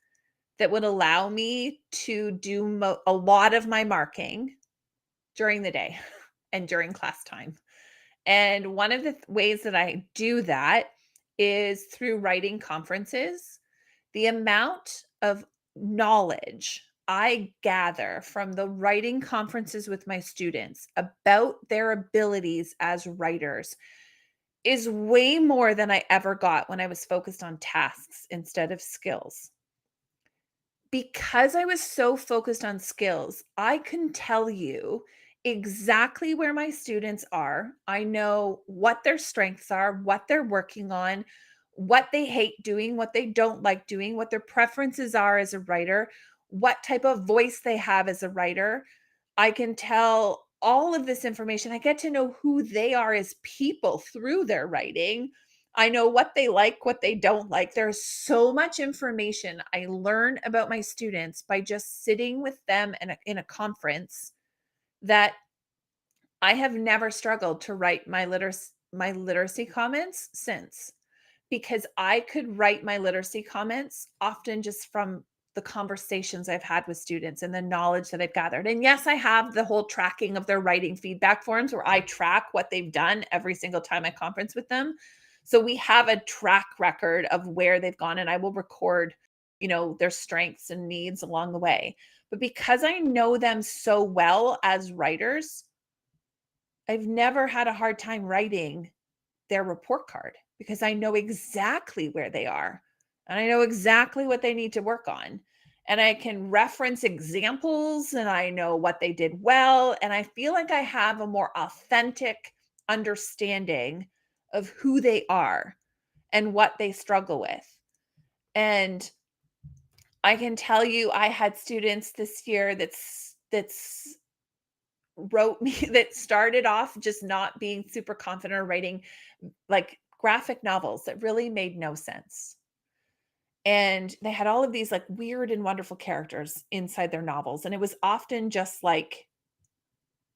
that would allow me to do a lot of my marking during the day and during class time. And one of the ways that I do that is through writing conferences. The amount of knowledge I gather from the writing conferences with my students about their abilities as writers is way more than I ever got when I was focused on tasks instead of skills. Because I was so focused on skills, I can tell you exactly where my students are. I know what their strengths are, what they're working on, what they hate doing, what they don't like doing, what their preferences are as a writer, what type of voice they have as a writer. I can tell all of this information. I get to know who they are as people through their writing. I know what they like, what they don't like. There's so much information I learn about my students by just sitting with them in a conference that I have never struggled to write my literacy comments since, because I could write my literacy comments often just from the conversations I've had with students and the knowledge that I've gathered. And yes, I have the whole tracking of their writing feedback forms where I track what they've done every single time I conference with them. So we have a track record of where they've gone, and I will record, their strengths and needs along the way. But because I know them so well as writers, I've never had a hard time writing their report card because I know exactly where they are and I know exactly what they need to work on. And I can reference examples and I know what they did well. And I feel like I have a more authentic understanding of who they are and what they struggle with. And I can tell you, I had students this year that's wrote me that started off just not being super confident or writing like graphic novels that really made no sense. And they had all of these like weird and wonderful characters inside their novels. And it was often just like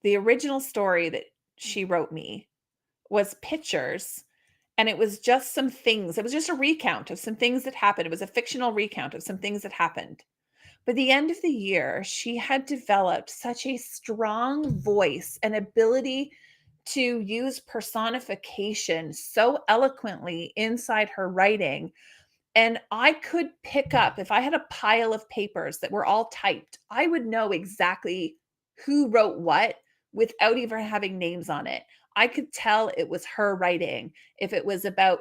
the original story that she wrote me was pictures. And it was just some things. It was just a recount of some things that happened. It was a fictional recount of some things that happened. By the end of the year, she had developed such a strong voice and ability to use personification so eloquently inside her writing. And I could pick up, if I had a pile of papers that were all typed, I would know exactly who wrote what without even having names on it. I could tell it was her writing. If it was about,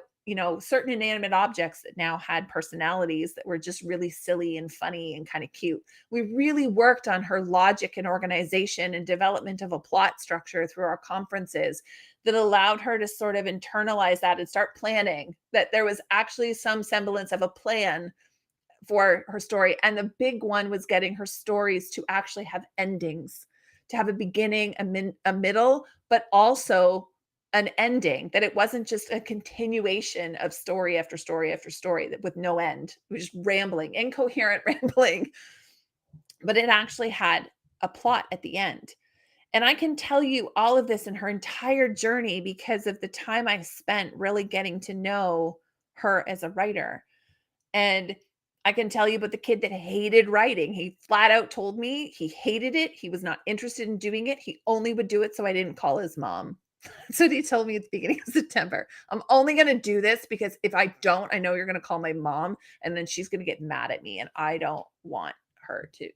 certain inanimate objects that now had personalities that were just really silly and funny and kind of cute. We really worked on her logic and organization and development of a plot structure through our conferences that allowed her to sort of internalize that and start planning, that there was actually some semblance of a plan for her story. And the big one was getting her stories to actually have endings, to have a beginning, a middle, but also an ending, that it wasn't just a continuation of story after story after story that with no end. It was just rambling, incoherent rambling, but it actually had a plot at the end. And I can tell you all of this in her entire journey because of the time I spent really getting to know her as a writer. And I can tell you about the kid that hated writing. He flat out told me he hated it. He was not interested in doing it. He only would do it so I didn't call his mom. That's what he told me at the beginning of September. I'm only going to do this because if I don't, I know you're going to call my mom and then she's going to get mad at me. And I don't want her to.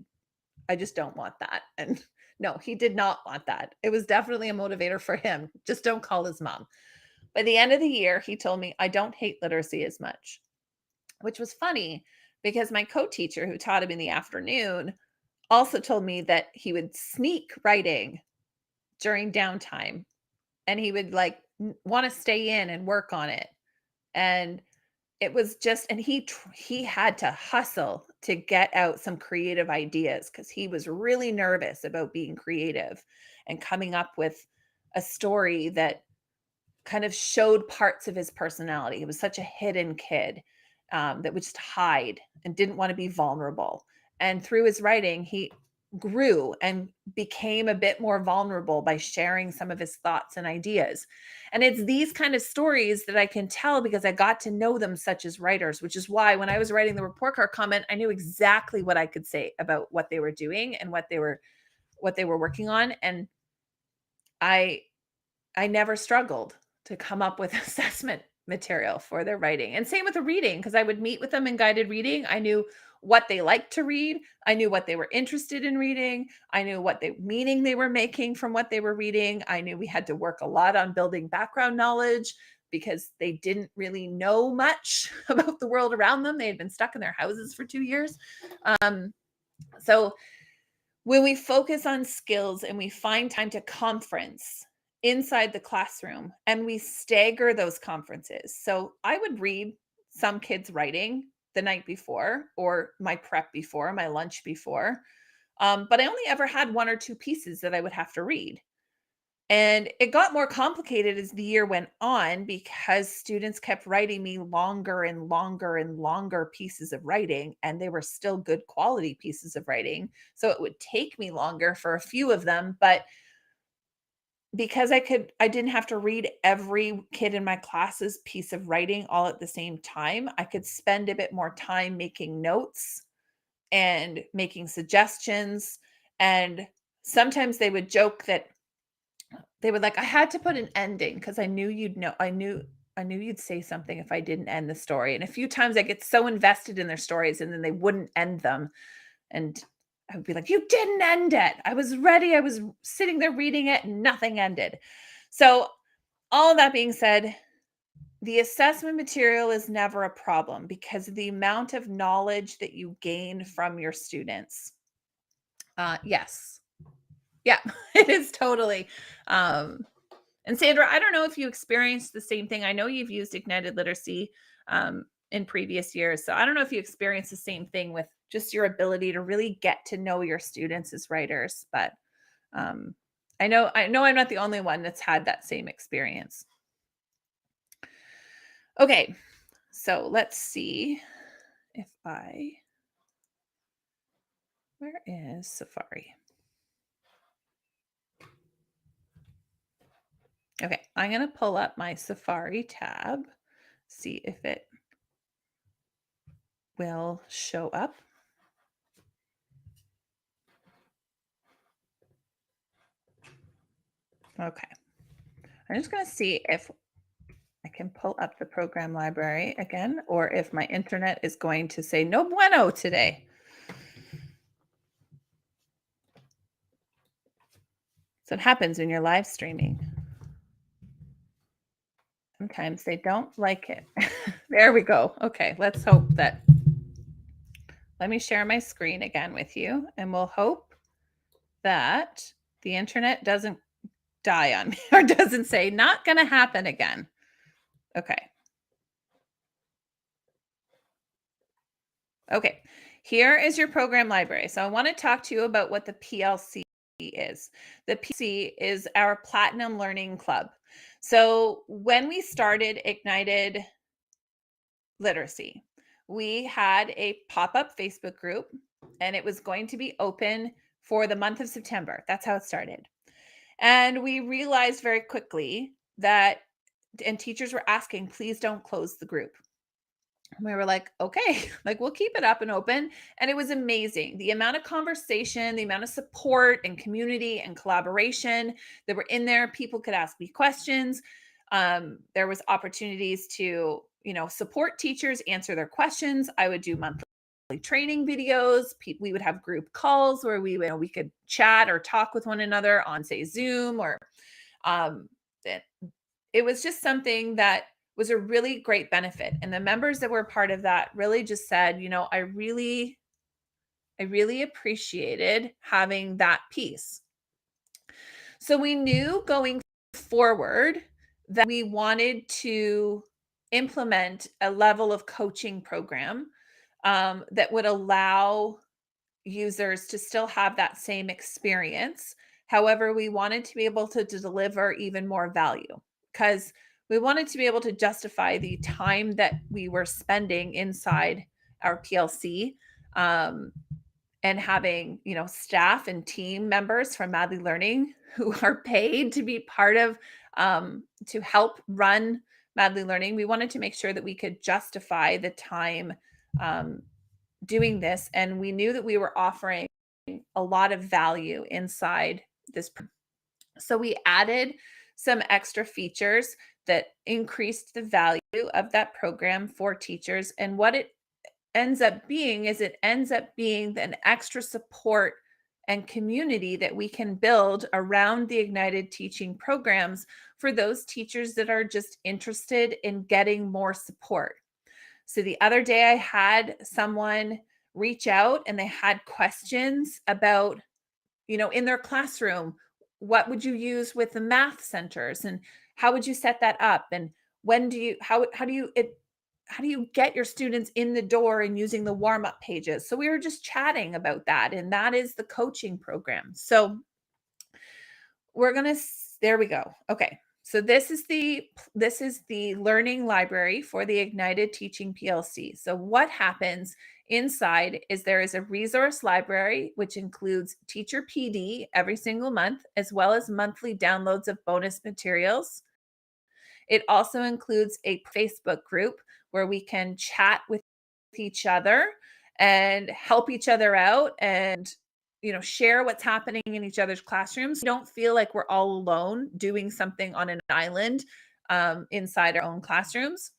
I just don't want that. And no, he did not want that. It was definitely a motivator for him. Just don't call his mom. By the end of the year, he told me, I don't hate literacy as much, which was funny because my co-teacher who taught him in the afternoon also told me that he would sneak writing during downtime and he would like want to stay in and work on it. And it was just, and he had to hustle to get out some creative ideas because he was really nervous about being creative and coming up with a story that kind of showed parts of his personality. He was such a hidden kid, that would just hide and didn't want to be vulnerable. And through his writing, he grew and became a bit more vulnerable by sharing some of his thoughts and ideas. And it's these kind of stories that I can tell because I got to know them such as writers, which is why when I was writing the report card comment, I knew exactly what I could say about what they were doing and what they were working on. And I I never struggled to come up with assessment material for their writing. And same with the reading, because I would meet with them in guided reading. I knew what they liked to read. I knew what they were interested in reading. I knew what the meaning they were making from what they were reading. I knew we had to work a lot on building background knowledge because they didn't really know much about the world around them. They had been stuck in their houses for 2 years. So when we focus on skills and we find time to conference inside the classroom and we stagger those conferences. So I would read some kids writing the night before or my prep before, my lunch before. But I only ever had one or two pieces that I would have to read. And it got more complicated as the year went on because students kept writing me longer and longer and longer pieces of writing, and they were still good quality pieces of writing. So it would take me longer for a few of them, but because I didn't have to read every kid in my class's piece of writing all at the same time, I could spend a bit more time making notes and making suggestions. And sometimes they would joke that they would like, I had to put an ending because I knew you'd know. I knew you'd say something if I didn't end the story. And a few times I get so invested in their stories and then they wouldn't end them. And I would be like, you didn't end it. I was ready. I was sitting there reading it and nothing ended. So, all that being said, the assessment material is never a problem because of the amount of knowledge that you gain from your students. Yes. Yeah, it is totally. Um, and Sandra, I don't know if you experienced the same thing. I know you've used Ignited Literacy in previous years. So I don't know if you experienced the same thing with just your ability to really get to know your students as writers. But um, I know I'm not the only one that's had that same experience. Okay, so let's see if where is Safari? Okay, I'm going to pull up my Safari tab, see if it will show up. Okay. I'm just going to see if I can pull up the program library again, or if my internet is going to say no bueno today. So it happens when you're live streaming. Sometimes they don't like it. There we go. Okay, let's hope that. Let me share my screen again with you, and we'll hope that the internet doesn't die on me or doesn't say not going to happen again. Okay. Okay. Here is your program library. So I want to talk to you about what the PLC is. The PLC is our Platinum Learning Club. So when we started Ignited Literacy, we had a pop-up Facebook group and it was going to be open for the month of September. That's how it started. And we realized very quickly that, and teachers were asking, please don't close the group. And we were like, okay, like we'll keep it up and open. And it was amazing. The amount of conversation, the amount of support and community and collaboration that were in there. People could ask me questions. There was opportunities to, support teachers, answer their questions. I would do monthly training videos. We would have group calls where we could chat or talk with one another on, say, Zoom, or it was just something that was a really great benefit. And the members that were part of that really just said, I really appreciated having that piece. So we knew going forward that we wanted to implement a level of coaching program that would allow users to still have that same experience. However, we wanted to be able to deliver even more value because we wanted to be able to justify the time that we were spending inside our PLC, and having, staff and team members from Madly Learning who are paid to be part of, to help run Madly Learning. We wanted to make sure that we could justify the time doing this. And we knew that we were offering a lot of value inside this. So we added some extra features that increased the value of that program for teachers. And what it ends up being is it ends up being an extra support and community that we can build around the Ignited teaching programs for those teachers that are just interested in getting more support. So the other day I had someone reach out and they had questions about, in their classroom, what would you use with the math centers and how would you set that up? And how do you get your students in the door and using the warm-up pages? So we were just chatting about that. And that is the coaching program. So we're going to There we go. Okay. So this is the learning library for the Ignited Teaching PLC. So what happens inside is there is a resource library which includes teacher PD every single month as well as monthly downloads of bonus materials. It also includes a Facebook group where we can chat with each other and help each other out and share what's happening in each other's classrooms. We don't feel like we're all alone doing something on an island inside our own classrooms.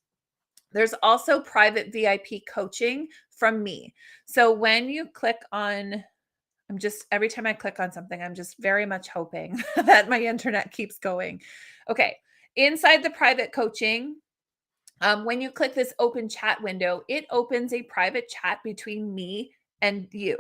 There's also private VIP coaching from me. So when you click on every time I click on something, I'm just very much hoping that my internet keeps going. Okay. Inside the private coaching, when you click this open chat window, it opens a private chat between me and you.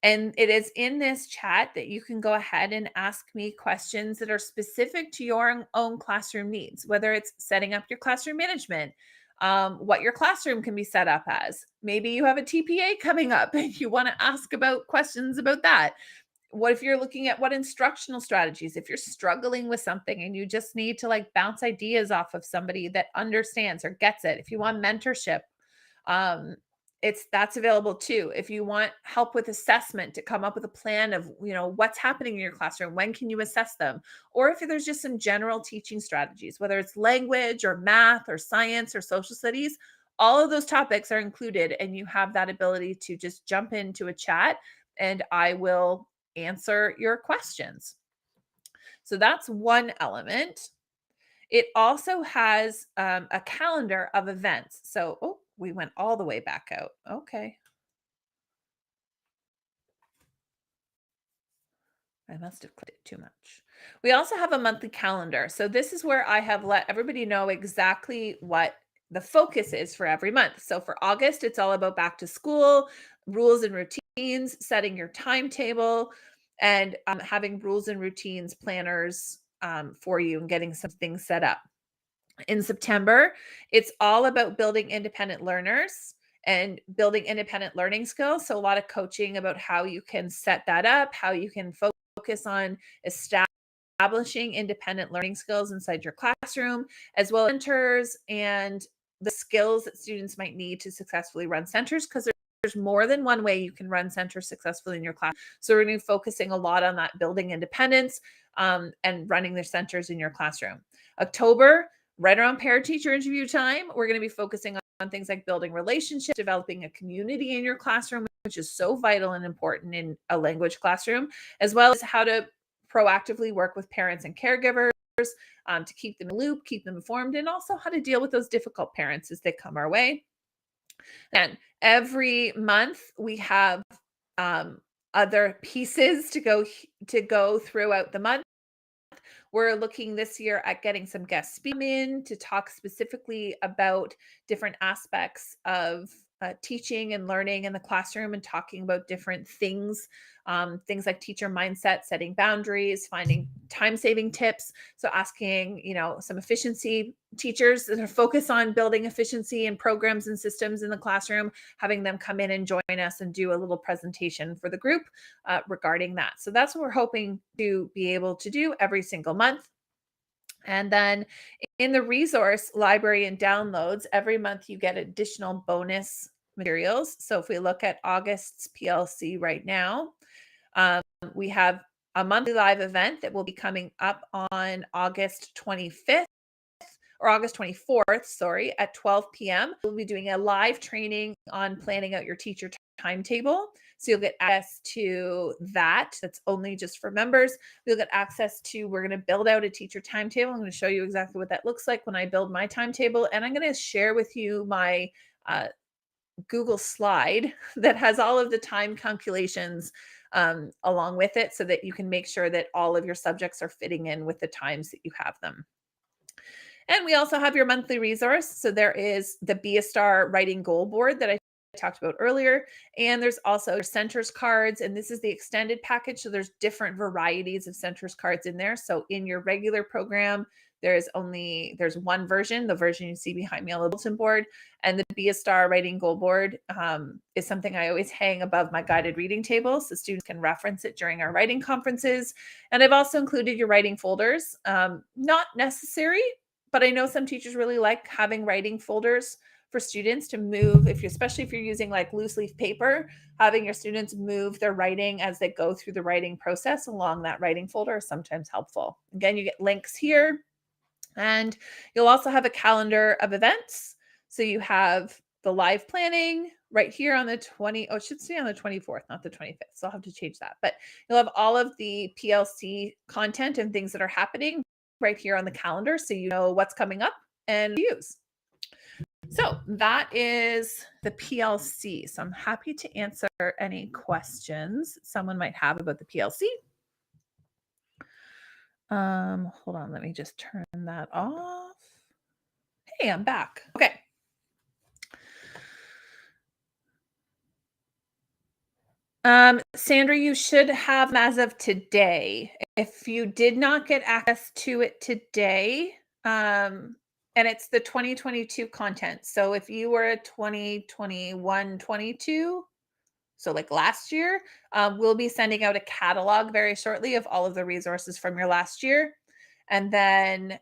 And it is in this chat that you can go ahead and ask me questions that are specific to your own classroom needs, whether it's setting up your classroom management, what your classroom can be set up as. Maybe you have a TPA coming up and you want to ask about questions about that. What if you're looking at what instructional strategies, if you're struggling with something and you just need to like bounce ideas off of somebody that understands or gets it, if you want mentorship, um, that's available too. If you want help with assessment to come up with a plan of, what's happening in your classroom, when can you assess them? Or if there's just some general teaching strategies, whether it's language or math or science or social studies, all of those topics are included and you have that ability to just jump into a chat and I will answer your questions. So that's one element. It also has a calendar of events. So, we went all the way back out. Okay. I must have clicked it too much. We also have a monthly calendar. So this is where I have let everybody know exactly what the focus is for every month. So for August, it's all about back to school, rules and routines, setting your timetable, and having rules and routines planners for you and getting some things set up. In September, it's all about building independent learners and building independent learning skills. So a lot of coaching about how you can set that up, how you can focus on establishing independent learning skills inside your classroom, as well as centers and the skills that students might need to successfully run centers, because there's more than one way you can run centers successfully in your class. So we're going to be focusing a lot on that, building independence and running their centers in your classroom. October, right around parent-teacher interview time, we're going to be focusing on things like building relationships, developing a community in your classroom, which is so vital and important in a language classroom, as well as how to proactively work with parents and caregivers to keep them in the loop, keep them informed, and also how to deal with those difficult parents as they come our way. And every month we have other pieces to go throughout the month. We're looking this year at getting some guest speakers in to talk specifically about different aspects of teaching and learning in the classroom and talking about different things, things like teacher mindset, setting boundaries, finding time-saving tips. So asking, some efficiency teachers that are focused on building efficiency and programs and systems in the classroom, having them come in and join us and do a little presentation for the group regarding that. So that's what we're hoping to be able to do every single month. And then in the resource library and downloads, every month you get additional bonus materials. So if we look at August's PLC right now, we have a monthly live event that will be coming up on August 25th or August 24th, sorry, at 12 p.m. We'll be doing a live training on planning out your teacher timetable. So you'll get access to that. That's only just for members. You'll get access to, we're going to build out a teacher timetable. I'm going to show you exactly what that looks like when I build my timetable. And I'm going to share with you my Google slide that has all of the time calculations along with it so that you can make sure that all of your subjects are fitting in with the times that you have them. And we also have your monthly resource. So there is the Be a Star writing goal board that I talked about earlier. And there's also centers cards, and this is the extended package. So there's different varieties of centers cards in there. So in your regular program, There's one version, the version you see behind me on the bulletin board, and the Be a Star Writing Goal Board is something I always hang above my guided reading table so students can reference it during our writing conferences. And I've also included your writing folders. Not necessary, but I know some teachers really like having writing folders for students to move, especially if you're using like loose leaf paper, having your students move their writing as they go through the writing process along that writing folder is sometimes helpful. Again, you get links here, and you'll also have a calendar of events. So you have the live planning right here on the it should say on the 24th, not the 25th. So I'll have to change that. But you'll have all of the PLC content and things that are happening right here on the calendar, so you know what's coming up and use. So that is the PLC. So I'm happy to answer any questions someone might have about the PLC. Hold on, let me just turn that off. Hey, I'm back. Okay. Sandra, you should have them as of today. If you did not get access to it today, and it's the 2022 content. So if you were a 2021, 22, so like last year, we'll be sending out a catalog very shortly of all of the resources from your last year. And then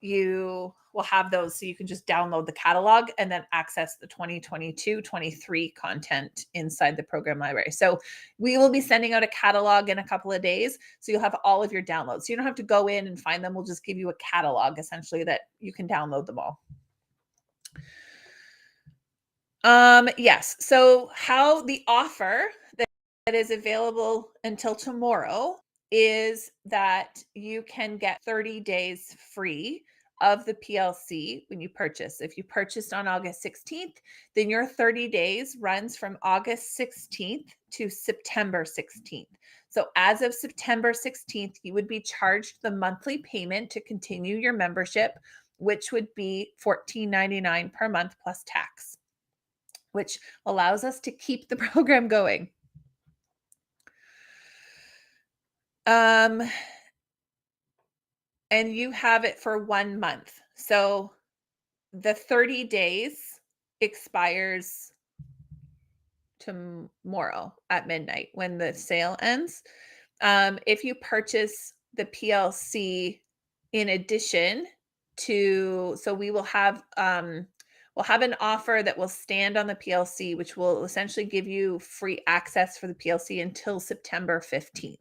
you will have those, so you can just download the catalog and then access the 2022-23 content inside the program library. So we will be sending out a catalog in a couple of days, so you'll have all of your downloads. So you don't have to go in and find them. We'll just give you a catalog essentially that you can download them all. Yes. So how the offer that is available until tomorrow is that you can get 30 days free of the PLC when you purchase. If you purchased on August 16th, then your 30 days runs from August 16th to September 16th. So as of September 16th, you would be charged the monthly payment to continue your membership, which would be $14.99 per month plus tax, which allows us to keep the program going. And you have it for 1 month. So the 30 days expires tomorrow at midnight when the sale ends. If you purchase the PLC in addition to, so we will have, we'll have an offer that will stand on the PLC, which will essentially give you free access for the PLC until September 15th.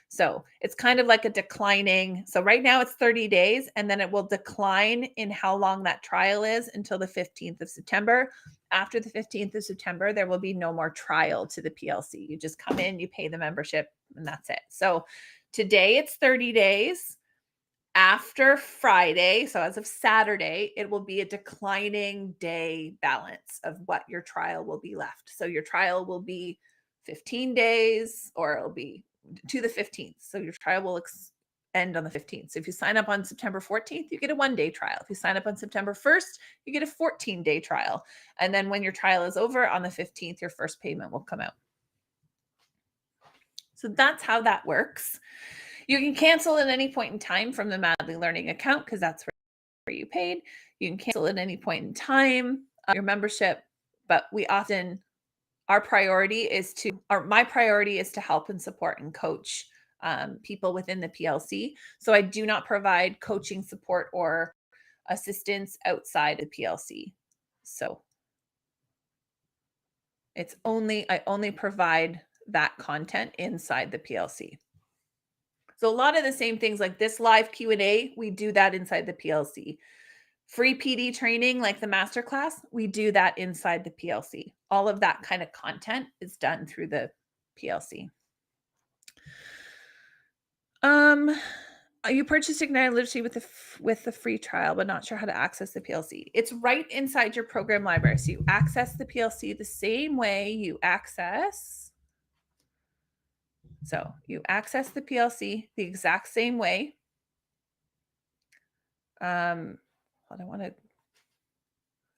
So it's kind of like a declining. So right now it's 30 days, and then it will decline in how long that trial is until the 15th of September. After the 15th of September, there will be no more trial to the PLC. You just come in, you pay the membership, and that's it. So today it's 30 days. After Friday, so as of Saturday, it will be a declining day balance of what your trial will be left. So your trial will be 15 days, or it'll be to the 15th. So your trial will end on the 15th. So if you sign up on September 14th, you get a 1-day trial. If you sign up on September 1st, you get a 14-day trial. And then when your trial is over on the 15th, your first payment will come out. So that's how that works. You can cancel at any point in time from the Madly Learning account, because that's where you paid. You can cancel at any point in time your membership, but my priority is to help and support and coach people within the PLC. So I do not provide coaching support or assistance outside the PLC. So I only provide that content inside the PLC. So a lot of the same things like this live Q&A, we do that inside the PLC. Free PD training like the masterclass, we do that inside the PLC. All of that kind of content is done through the PLC. You purchased Ignited Literacy with the free trial, but not sure how to access the PLC. It's right inside your program library. So you access the PLC the same way you access. So you access the PLC the exact same way. I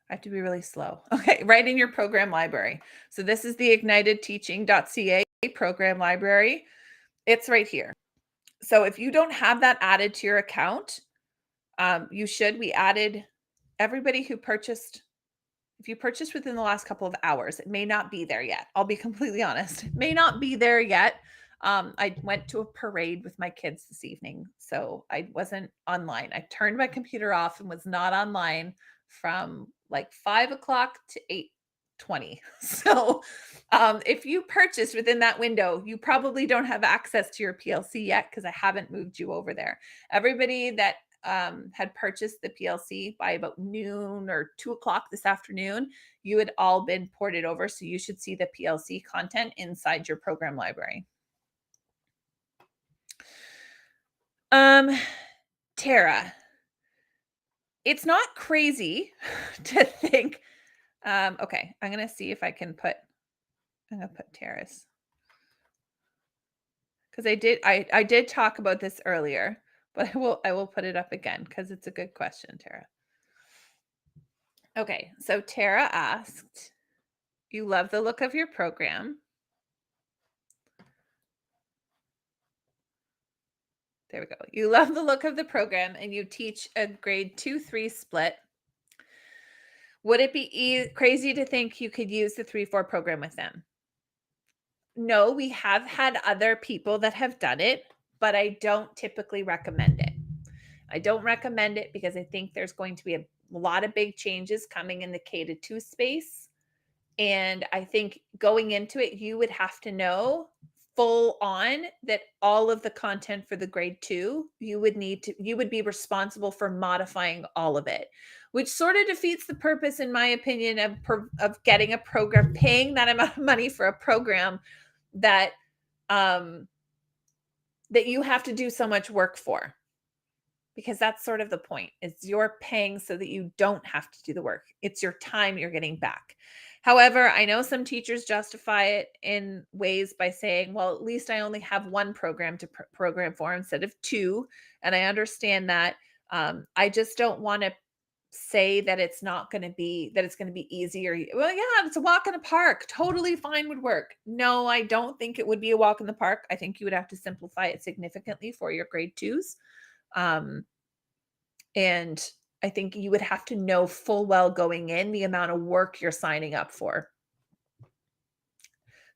have to be really slow. Okay, right in your program library. So this is the ignitedteaching.ca program library. It's right here. So if you don't have that added to your account, We added everybody who purchased. If you purchased within the last couple of hours, it may not be there yet. I'll be completely honest. It may not be there yet. I went to a parade with my kids this evening, so I wasn't online. I turned my computer off and was not online from like 5 o'clock to 8:20. So if you purchased within that window, you probably don't have access to your PLC yet because I haven't moved you over there. Everybody that had purchased the PLC by about noon or 2 o'clock this afternoon, you had all been ported over. So you should see the PLC content inside your program library. Tara, it's not crazy to think. Okay, I'm gonna see if I can put. I'm gonna put Tara's because I did talk about this earlier, but I will put it up again because it's a good question, Tara. Okay, so Tara asked, you love the look of your program. There we go. You love the look of the program and you teach a grade 2-3 split. Would it be crazy to think you could use the 3-4 program with them? No, we have had other people that have done it, but I don't typically recommend it. I don't recommend it because I think there's going to be a lot of big changes coming in the K-2 space. And I think going into it, you would have to know full on that all of the content for the grade 2, you would be responsible for modifying all of it, which sort of defeats the purpose, in my opinion, of getting a program, paying that amount of money for a program that that you have to do so much work for. Because that's sort of the point. It's you're paying so that you don't have to do the work. It's your time you're getting back. However, I know some teachers justify it in ways by saying, well, at least I only have one program to program for instead of 2. And I understand that. I just don't want to say that it's going to be easier. Well, yeah, it's a walk in the park. Totally fine would work. No, I don't think it would be a walk in the park. I think you would have to simplify it significantly for your grade 2s. And I think you would have to know full well going in the amount of work you're signing up for.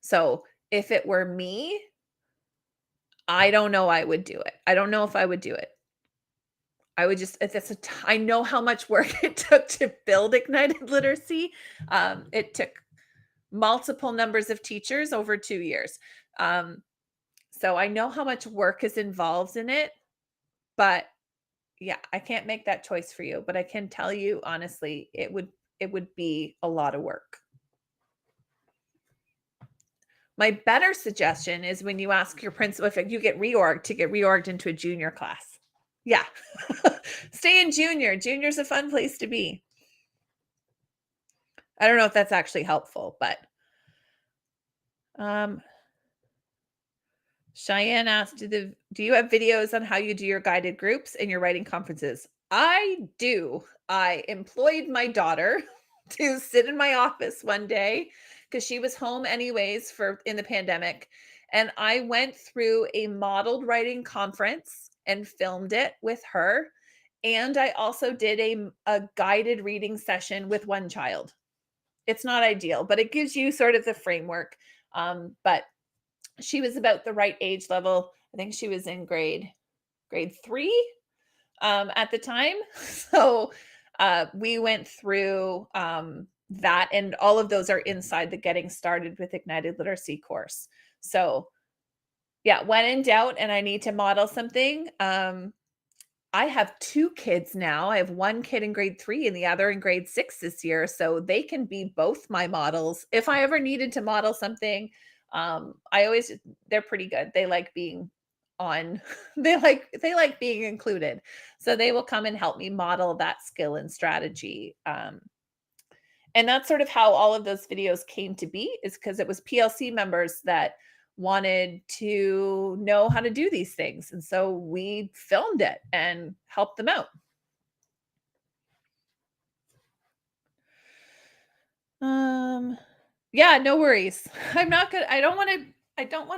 So if it were me, I don't know I would do it. I don't know if I would do it. I would just, I know how much work it took to build Ignited Literacy. It took multiple numbers of teachers over 2 years. So I know how much work is involved in it, but yeah, I can't make that choice for you, but I can tell you honestly, it would be a lot of work. My better suggestion is when you ask your principal if you get reorged, to get reorged into a junior class. Yeah. Stay in junior. Junior's a fun place to be. I don't know if that's actually helpful, but Cheyenne asked, do you have videos on how you do your guided groups and your writing conferences? I do. I employed my daughter to sit in my office one day because she was home anyways in the pandemic. And I went through a modeled writing conference and filmed it with her. And I also did a guided reading session with one child. It's not ideal, but it gives you sort of the framework. But she was about the right age level. I think she was in grade 3 at the time. So we went through that, and all of those are inside the Getting Started with Ignited Literacy course. So yeah, when in doubt and I need to model something, I have 2 kids now. I have one kid in grade 3 and the other in grade 6 this year. So they can be both my models. If I ever needed to model something, they're pretty good. They like being on, they like being included. So they will come and help me model that skill and strategy. And that's sort of how all of those videos came to be, is because it was PLC members that wanted to know how to do these things. And so we filmed it and helped them out. Yeah, no worries. I'm not good. I don't want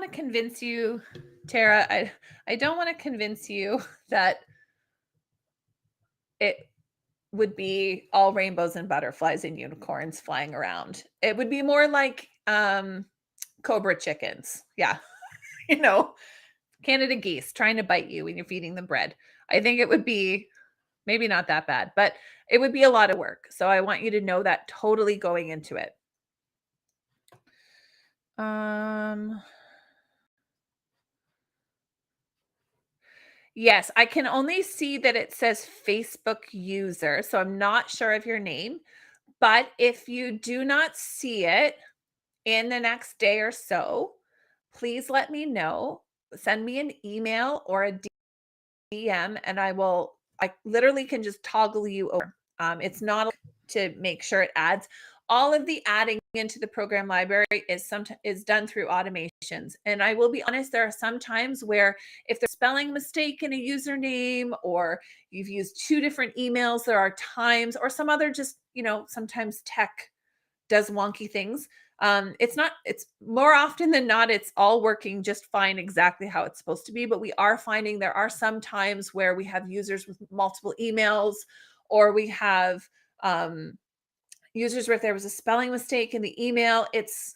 to convince you, Tara. I don't want to convince you that it would be all rainbows and butterflies and unicorns flying around. It would be more like cobra chickens. Yeah. You know, Canada geese trying to bite you when you're feeding them bread. I think it would be maybe not that bad, but it would be a lot of work. So I want you to know that totally going into it. Um Yes, I can only see that it says Facebook user, so I'm not sure of your name, but if you do not see it in the next day or so, please let me know. Send me an email or a DM and I literally can just toggle you over. It's not to make sure it adds. All of the adding into the program library is done through automations. And I will be honest, there are some times where if there's a spelling mistake in a username or you've used two different emails, there are times or some other just, sometimes tech does wonky things. It's more often than not, it's all working just fine exactly how it's supposed to be. But we are finding there are some times where we have users with multiple emails, or we have users where if there was a spelling mistake in the email, it's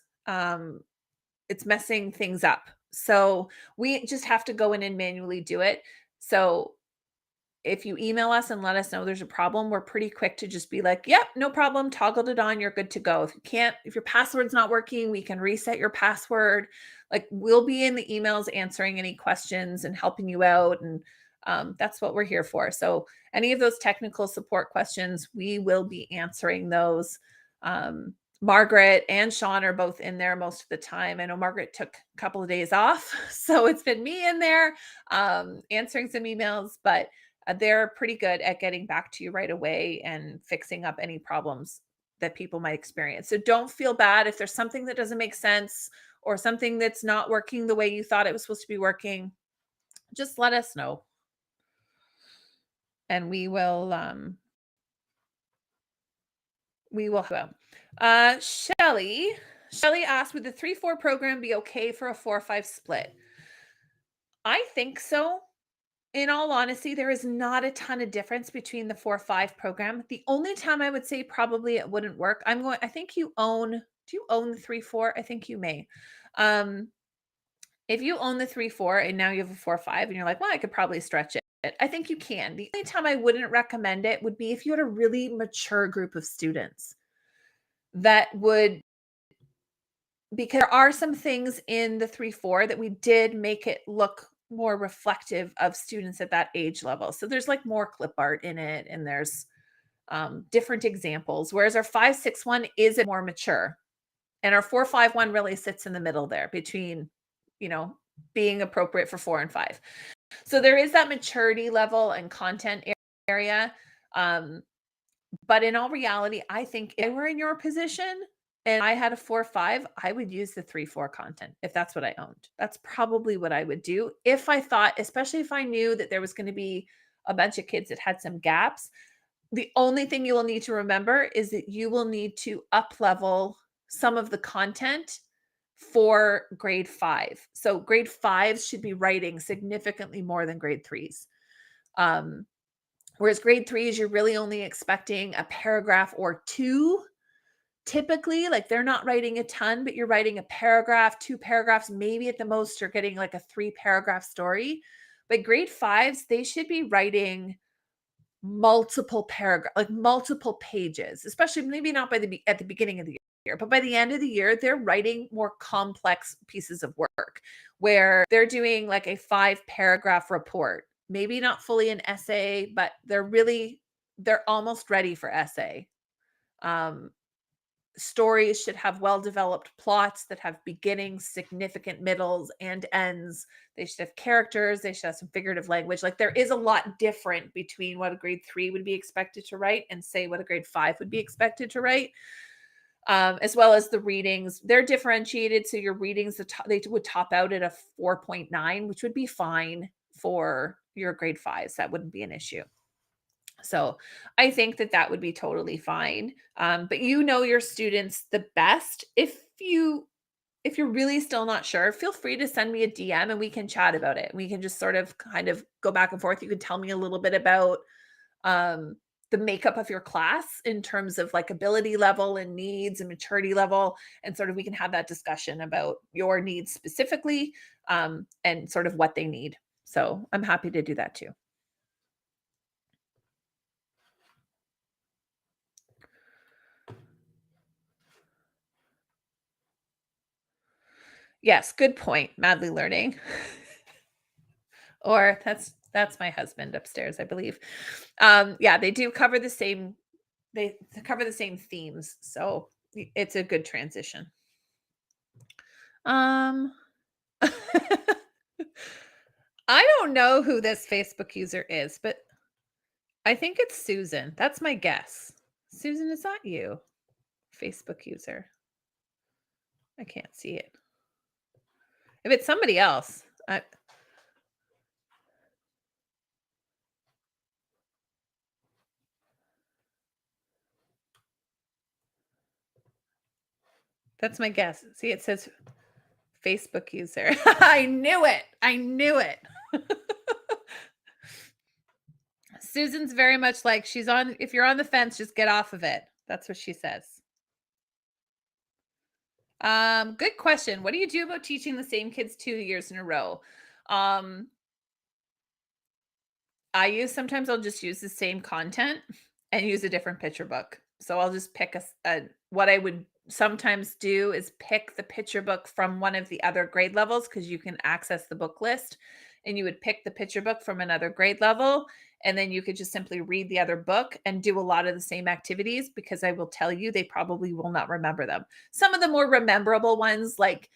messing things up. So we just have to go in and manually do it. So if you email us and let us know there's a problem, we're pretty quick to just be like, yep, no problem, toggled it on, you're good to go. If your password's not working, we can reset your password. Like, we'll be in the emails answering any questions and helping you out. And that's what we're here for. So any of those technical support questions, we will be answering those. Margaret and Sean are both in there most of the time. I know Margaret took a couple of days off, so it's been me in there answering some emails, but they're pretty good at getting back to you right away and fixing up any problems that people might experience. So don't feel bad if there's something that doesn't make sense or something that's not working the way you thought it was supposed to be working. Just let us know. And we will help. Shelly asked, would the 3-4 program be okay for a 4-5 split? I think so. In all honesty, there is not a ton of difference between the 4-5 program. The only time I would say probably it wouldn't work, I think do you own the 3-4? I think you may. If you own the 3-4 and now you have a 4-5 and you're like, well, I could probably stretch it. I think you can. The only time I wouldn't recommend it would be if you had a really mature group of students because there are some things in the 3-4 that we did make it look more reflective of students at that age level. So there's like more clip art in it, and there's different examples. Whereas our 5-6-1 is more mature, and our 4-5-1 really sits in the middle there between, being appropriate for 4 and 5. So there is that maturity level and content area. But in all reality, I think if I were in your position and I had a 4-5, I would use the 3-4 content if that's what I owned. That's probably what I would do if I thought, especially if I knew that there was going to be a bunch of kids that had some gaps. The only thing you will need to remember is that you will need to up level some of the content for grade 5. So grade 5s should be writing significantly more than grade 3s. Whereas grade 3s, you're really only expecting a paragraph or two. Typically, like, they're not writing a ton, but you're writing a paragraph, 2 paragraphs, maybe at the most you're getting like a 3-paragraph story. But grade 5s, they should be writing multiple pages, especially maybe not at the beginning of the year, but by the end of the year, they're writing more complex pieces of work where they're doing like a 5-paragraph report, maybe not fully an essay, but they're almost ready for essay. Stories should have well-developed plots that have beginnings, significant middles, and ends. They should have characters. They should have some figurative language. Like, there is a lot different between what a grade 3 would be expected to write and say what a grade 5 would be expected to write. As well as the readings, they're differentiated. So your readings, they would top out at a 4.9, which would be fine for your grade 5s. That wouldn't be an issue. So I think that would be totally fine. But your students the best. If you're really still not sure, feel free to send me a DM and we can chat about it. We can just sort of kind of go back and forth. You can tell me a little bit about the makeup of your class in terms of like ability level and needs and maturity level, and sort of we can have that discussion about your needs specifically, and sort of what they need. So I'm happy to do that too. Yes, good point. Madly learning. Or that's my husband upstairs, I believe. Yeah, they do cover the same, they cover the same themes, so it's a good transition. Um I don't know who this Facebook user is, but I think it's Susan. That's my guess. Susan, is that you? Facebook user. I can't see it. If it's somebody else, that's my guess. See, it says Facebook user. I knew it. I knew it. Susan's very much like she's on, if you're on the fence, just get off of it. That's what she says. Good question. What do you do about teaching the same kids 2 years in a row? Um, sometimes I'll just use the same content and use a different picture book. So I'll just pick what I would sometimes do is pick the picture book from one of the other grade levels, because you can access the book list, and you would pick the picture book from another grade level, and then you could just simply read the other book and do a lot of the same activities, because I will tell you they probably will not remember them. Some of the more rememberable ones, like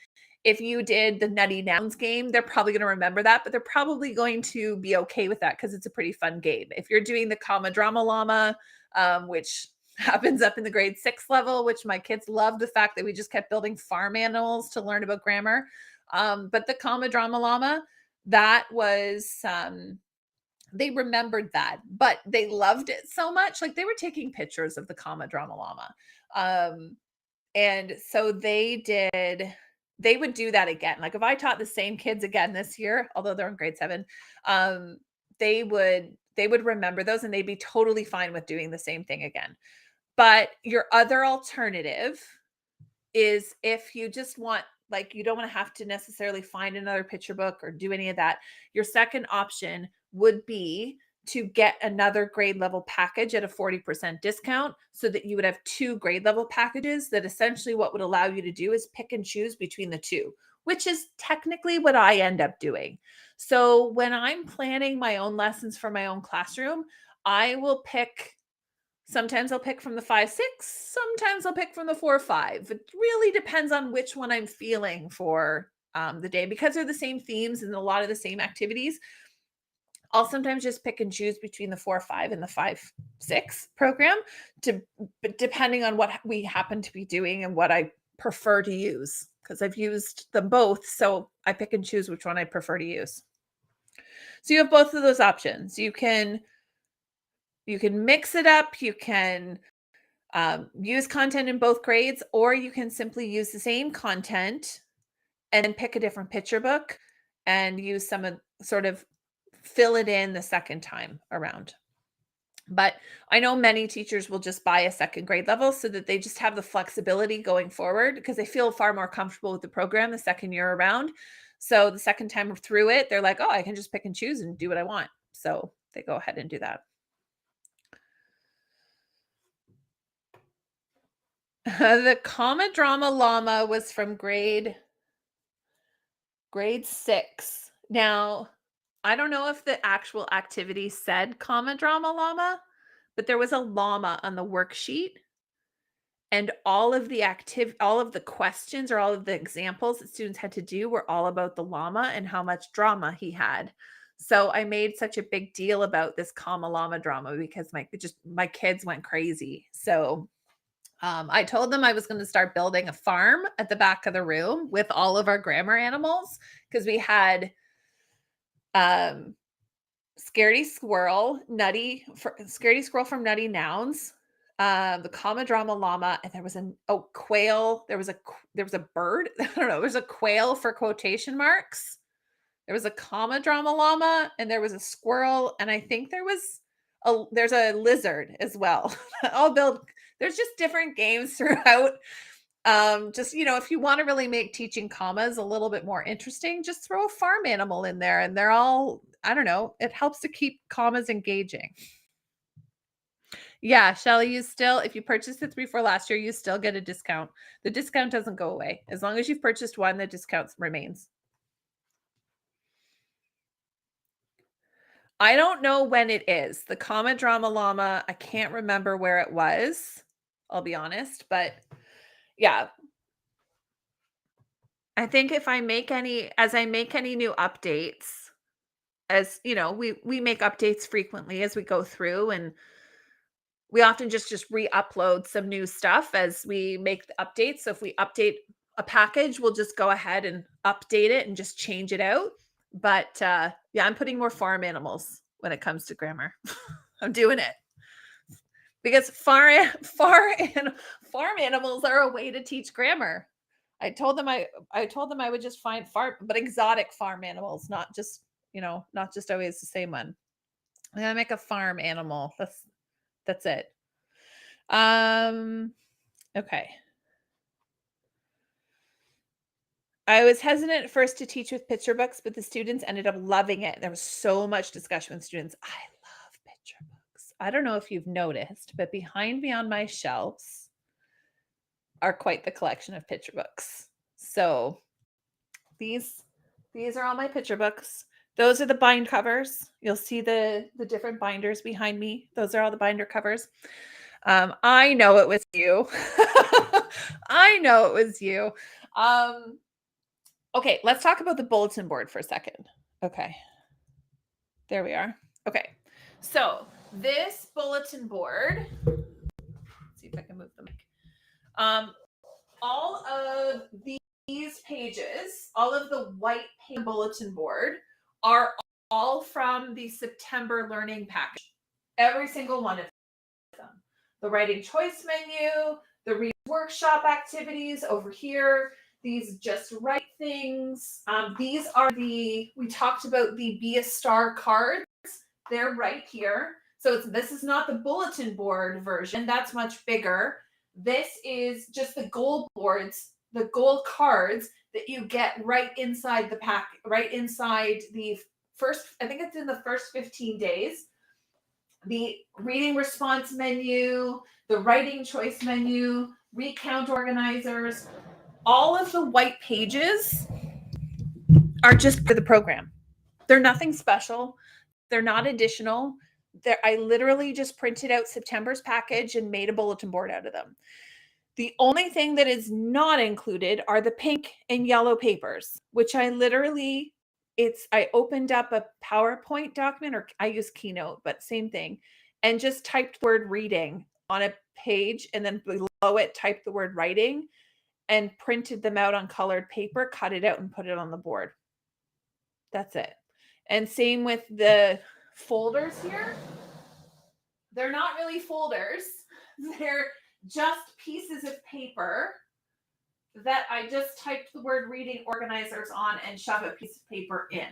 if you did the Nutty Nouns game, they're probably going to remember that, but they're probably going to be okay with that because it's a pretty fun game. If you're doing the Comma Drama Llama, which happens up in the grade 6 level, which my kids love the fact that we just kept building farm animals to learn about grammar. But the Comma Drama Llama, that was, they remembered that, but they loved it so much. Like they were taking pictures of the Comma Drama Llama. And so they would do that again. Like if I taught the same kids again this year, although they're in grade 7, um, they would remember those, and they'd be totally fine with doing the same thing again. But your other alternative is, if you just want, like, you don't want to have to necessarily find another picture book or do any of that, your second option would be to get another grade level package at a 40% discount, so that you would have 2 grade level packages that essentially what would allow you to do is pick and choose between the 2, which is technically what I end up doing. So when I'm planning my own lessons for my own classroom, I will pick, sometimes I'll pick from the 5-6, sometimes I'll pick from the 4-5. It really depends on which one I'm feeling for the day, because they're the same themes and a lot of the same activities. I'll sometimes just pick and choose between the 4-5 and the 5-6 program, depending on what we happen to be doing and what I prefer to use, because I've used them both. So I pick and choose which one I prefer to use. So you have both of those options. You can mix it up. You can use content in both grades, or you can simply use the same content and then pick a different picture book and use some of, sort of fill it in the second time around. But I know many teachers will just buy a second grade level so that they just have the flexibility going forward, because they feel far more comfortable with the program the second year around. So the second time through it, they're like, oh, I can just pick and choose and do what I want. So they go ahead and do that. The Comma Drama Llama was from grade 6. Now, I don't know if the actual activity said Comma Drama Llama, but there was a llama on the worksheet, and all of the questions, or all of the examples that students had to do, were all about the llama and how much drama he had. So I made such a big deal about this Comma Llama drama because my kids went crazy. So I told them I was going to start building a farm at the back of the room with all of our grammar animals, because we had Scaredy Squirrel, Scaredy Squirrel from Nutty Nouns, the Comma Drama Llama, and there was quail. There was a bird. I don't know. There's a quail for quotation marks. There was a Comma Drama Llama, and there was a squirrel, and I think there was there's a lizard as well. I'll build there's just different games throughout. Just, if you want to really make teaching commas a little bit more interesting, just throw a farm animal in there and they're all, I don't know, it helps to keep commas engaging. Yeah, Shelly, if you purchased the 3 for last year, you still get a discount. The discount doesn't go away. As long as you've purchased one, the discount remains. I don't know when it is. The Comma Drama Llama, I can't remember where it was. I'll be honest, but yeah. I think if I make any as I make any new updates, as we make updates frequently as we go through, and we often just re-upload some new stuff as we make the updates. So if we update a package, we'll just go ahead and update it and just change it out. But yeah, I'm putting more farm animals when it comes to grammar. I'm doing it because farm animals are a way to teach grammar. I told them I would just find but exotic farm animals, not just always the same one. I'm gonna make a farm animal. That's it. Okay. I was hesitant at first to teach with picture books, but the students ended up loving it. There was so much discussion with students. I love picture books. I don't know if you've noticed, but behind me on my shelves are quite the collection of picture books. So these are all my picture books. Those are the bind covers. You'll see the different binders behind me. Those are all the binder covers. I know it was you. I know it was you. Okay, let's talk about the bulletin board for a second. Okay. There we are. Okay. So this bulletin board, let's see if I can move the mic. All of these pages, all of the white bulletin board are all from the September learning package. Every single one of them. The writing choice menu, the read workshop activities over here, these just write things. These are we talked about the Be a Star cards. They're right here. So this is not the bulletin board version. That's much bigger. This is just the goal boards, the goal cards that you get right inside the pack, right inside the first, I think it's in the first 15 days. The reading response menu, the writing choice menu, recount organizers, all of the white pages are just for the program. They're nothing special. They're not additional. I literally just printed out September's package and made a bulletin board out of them. The only thing that is not included are the pink and yellow papers, which I opened up a PowerPoint document, or I use Keynote, but same thing, and just typed word reading on a page, and then below it typed the word writing and printed them out on colored paper, cut it out and put it on the board. That's it. And same with the folders here. They're not really folders. They're just pieces of paper that I just typed the word reading organizers on and shove a piece of paper in.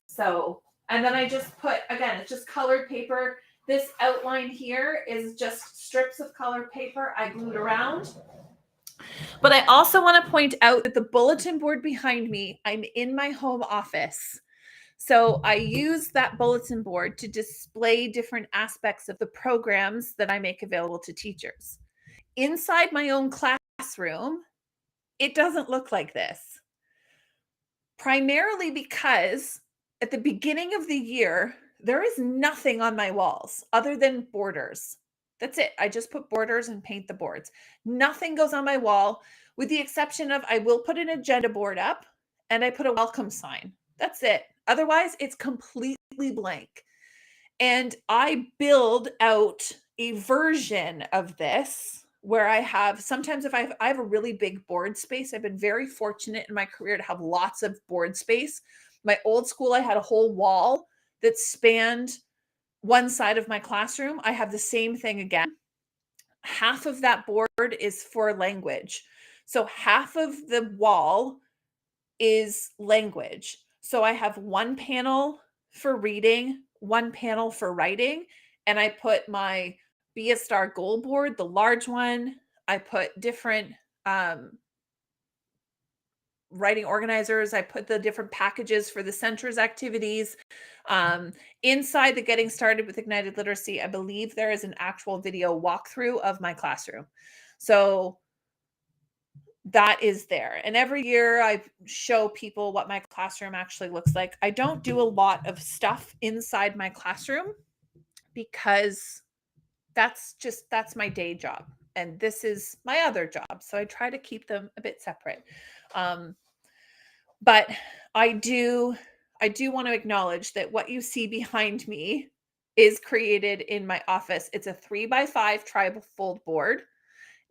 So, and then I just put, again, it's just colored paper. This outline here is just strips of colored paper I glued around. But I also want to point out that the bulletin board behind me, I'm in my home office. So I use that bulletin board to display different aspects of the programs that I make available to teachers. Inside my own classroom, it doesn't look like this. Primarily because at the beginning of the year, there is nothing on my walls other than borders. That's it. I just put borders and paint the boards. Nothing goes on my wall, with the exception of I will put an agenda board up and I put a welcome sign. That's it. Otherwise, it's completely blank. And I build out a version of this where I have, sometimes if I have a really big board space. I've been very fortunate in my career to have lots of board space. My old school, I had a whole wall that spanned one side of my classroom. I have the same thing again. Half of that board is for language. So half of the wall is language. So I have one panel for reading, one panel for writing, and I put my Be a Star goal board, the large one. I put different writing organizers. I put the different packages for the center's activities. Inside the Getting Started with Ignited Literacy, I believe there is an actual video walkthrough of my classroom. So that is there. And every year I show people what my classroom actually looks like. I don't do a lot of stuff inside my classroom because that's my day job. And this is my other job. So I try to keep them a bit separate. But I do want to acknowledge that what you see behind me is created in my office. It's a 3x5 tri-fold board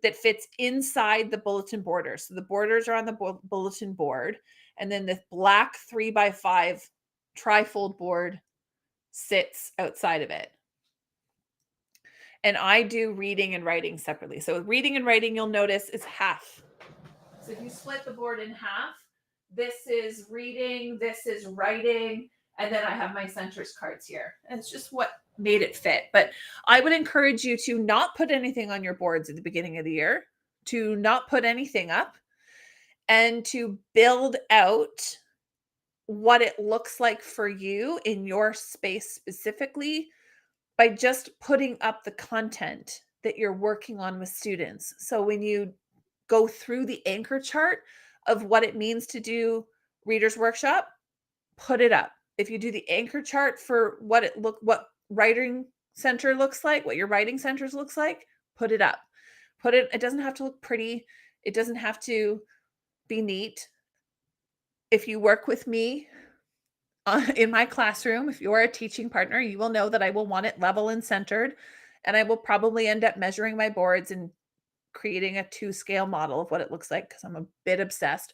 that fits inside the bulletin borders. So the borders are on the bulletin board, and then the black 3x5 tri-fold board sits outside of it. And I do reading and writing separately. So reading and writing, you'll notice, is half. So if you split the board in half, this is reading, this is writing, and then I have my centers cards here. And it's just what made it fit. But I would encourage you to not put anything on your boards at the beginning of the year, to not put anything up, and to build out what it looks like for you in your space specifically by just putting up the content that you're working on with students. So when you go through the anchor chart of what it means to do Reader's Workshop, put it up. If you do the anchor chart for what writing center looks like, what your writing centers looks like, put it up. It doesn't have to look pretty. It doesn't have to be neat. If you work with me in my classroom, if you are a teaching partner, you will know that I will want it level and centered, and I will probably end up measuring my boards and creating a 2-scale model of what it looks like because I'm a bit obsessed.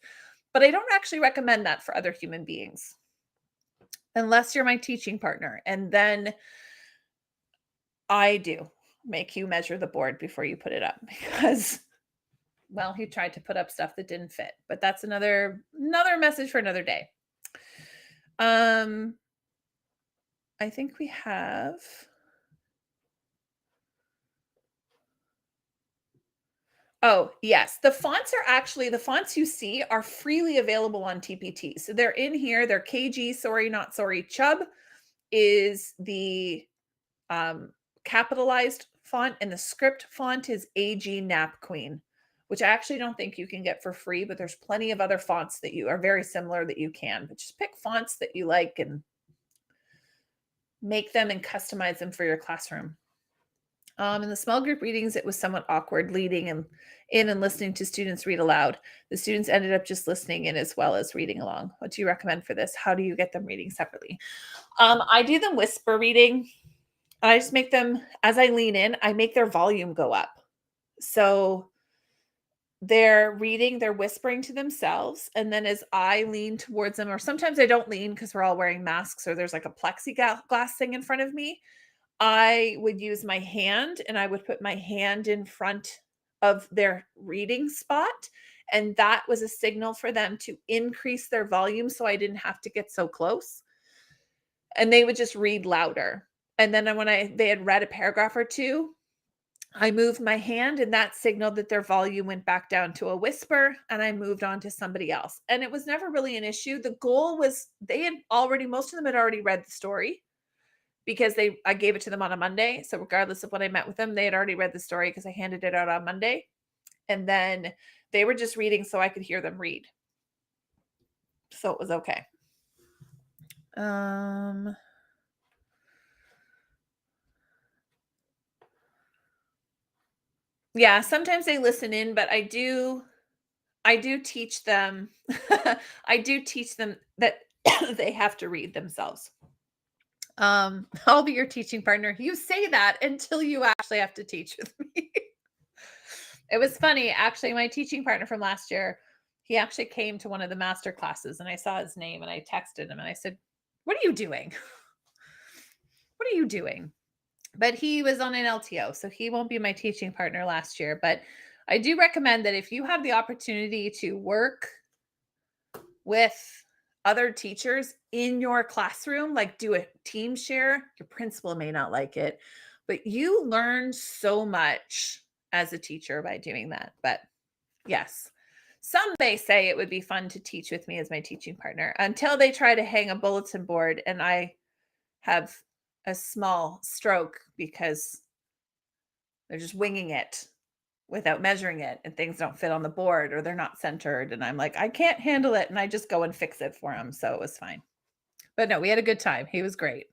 But I don't actually recommend that for other human beings unless you're my teaching partner. And then I do make you measure the board before you put it up because, well, he tried to put up stuff that didn't fit, but that's another message for another day. I think we have... Oh, yes. The fonts you see are freely available on TPT. So they're in here. They're KG, Sorry Not Sorry. Chub is the capitalized font, and the script font is AG Nap Queen, which I actually don't think you can get for free, but there's plenty of other fonts that you are very similar that you can. But just pick fonts that you like and make them and customize them for your classroom. In the small group readings, it was somewhat awkward leading in and listening to students read aloud. The students ended up just listening in as well as reading along. What do you recommend for this? How do you get them reading separately? I do them whisper reading. I just make them, as I lean in, I make their volume go up. So they're reading, they're whispering to themselves. And then as I lean towards them, or sometimes I don't lean because we're all wearing masks or there's like a plexiglass thing in front of me, I would use my hand and I would put my hand in front of their reading spot. And that was a signal for them to increase their volume so I didn't have to get so close. And they would just read louder. And then when they had read a paragraph or two, I moved my hand and that signaled that their volume went back down to a whisper, and I moved on to somebody else. And it was never really an issue. The goal was most of them had already read the story because I gave it to them on a Monday. So regardless of when I met with them, they had already read the story because I handed it out on Monday. And then they were just reading so I could hear them read. So it was okay. Yeah, sometimes they listen in, but I do teach them I do teach them that they have to read themselves. I'll be your teaching partner. You say that until you actually have to teach with me. It was funny, actually, my teaching partner from last year, he actually came to one of the master classes and I saw his name and I texted him and I said, "What are you doing? What are you doing?" But he was on an LTO, so he won't be my teaching partner last year. But I do recommend that if you have the opportunity to work with other teachers in your classroom, like do a team share. Your principal may not like it, but you learn so much as a teacher by doing that. But yes, some may say it would be fun to teach with me as my teaching partner until they try to hang a bulletin board and I have a small stroke because they're just winging it without measuring it and things don't fit on the board or they're not centered. And I'm like, I can't handle it. And I just go and fix it for him. So it was fine. But no, we had a good time. He was great.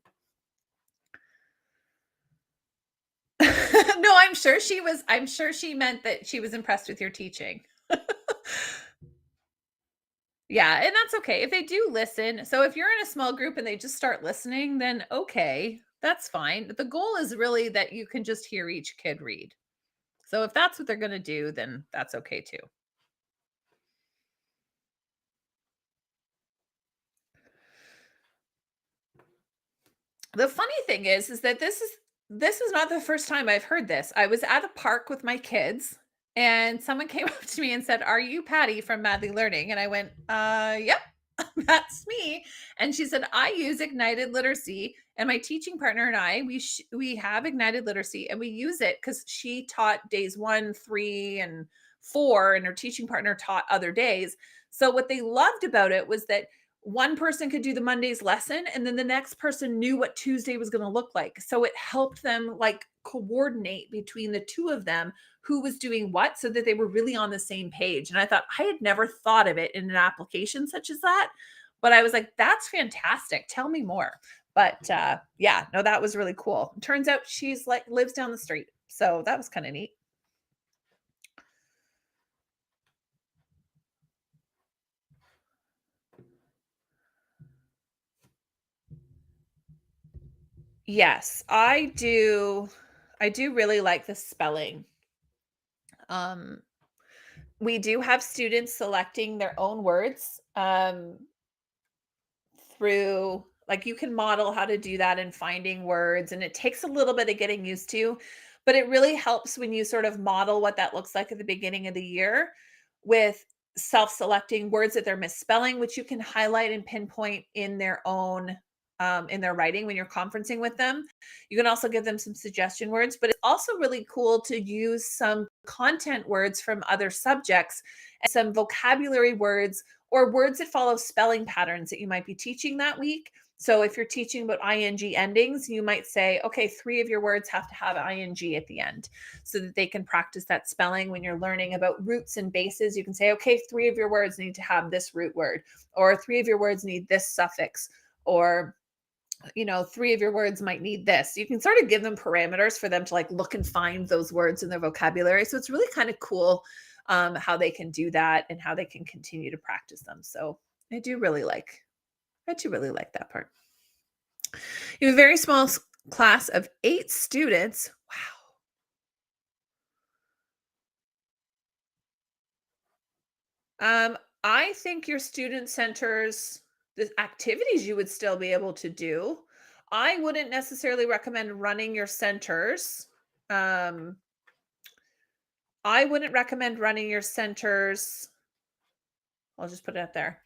No, I'm sure she meant that she was impressed with your teaching. Yeah, and that's okay if they do listen. So if you're in a small group and they just start listening, then okay, that's fine. But the goal is really that you can just hear each kid read. So if that's what they're going to do, then that's okay too. The funny thing is that this is not the first time I've heard this. I was at a park with my kids and someone came up to me and said, "Are you Patty from Madly Learning?" And I went, yep, that's me." And she said, "I use Ignited Literacy and my teaching partner and I, we have Ignited Literacy and we use it cuz she taught days 1, 3 and 4 and her teaching partner taught other days. So what they loved about it was that one person could do the Monday's lesson and then the next person knew what Tuesday was going to look like. So it helped them like coordinate between the two of them who was doing what so that they were really on the same page. And I thought I had never thought of it in an application such as that, but I was like, that's fantastic. Tell me more. But yeah, no, that was really cool. Turns out she's like lives down the street. So that was kind of neat. Yes, I do. I do really like the spelling. Um, we do have students selecting their own words through, like, you can model how to do that and finding words, and it takes a little bit of getting used to, but it really helps when you sort of model what that looks like at the beginning of the year with self-selecting words that they're misspelling, which you can highlight and pinpoint in their writing when you're conferencing with them. You can also give them some suggestion words, but it's also really cool to use some content words from other subjects and some vocabulary words or words that follow spelling patterns that you might be teaching that week. So if you're teaching about ing endings, you might say, okay, 3 of your words have to have ing at the end so that they can practice that spelling. When you're learning about roots and bases, you can say, okay, 3 of your words need to have this root word, or 3 of your words need this suffix, or 3 of your words might need this. You can sort of give them parameters for them to like look and find those words in their vocabulary. So it's really kind of cool how they can do that and how they can continue to practice them. So I do really like, I do really like that part. You have a very small class of 8 students. Wow. I think your student centers, the activities you would still be able to do. I wouldn't necessarily recommend running your centers. Um, I wouldn't recommend running your centers. I'll just put it out there.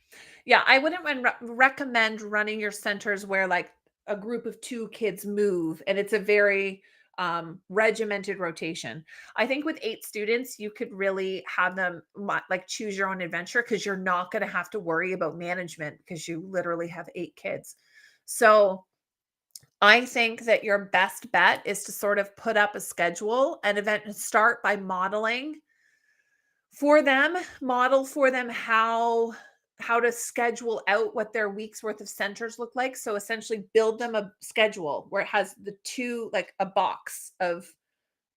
Yeah, I wouldn't recommend running your centers where like a group of 2 kids move and it's a very regimented rotation. I think with 8 students, you could really have them like choose your own adventure because you're not going to have to worry about management because you literally have 8 kids. So I think that your best bet is to sort of put up a schedule and event start by model for them how to schedule out what their week's worth of centers look like. So essentially build them a schedule where it has the 2, like a box of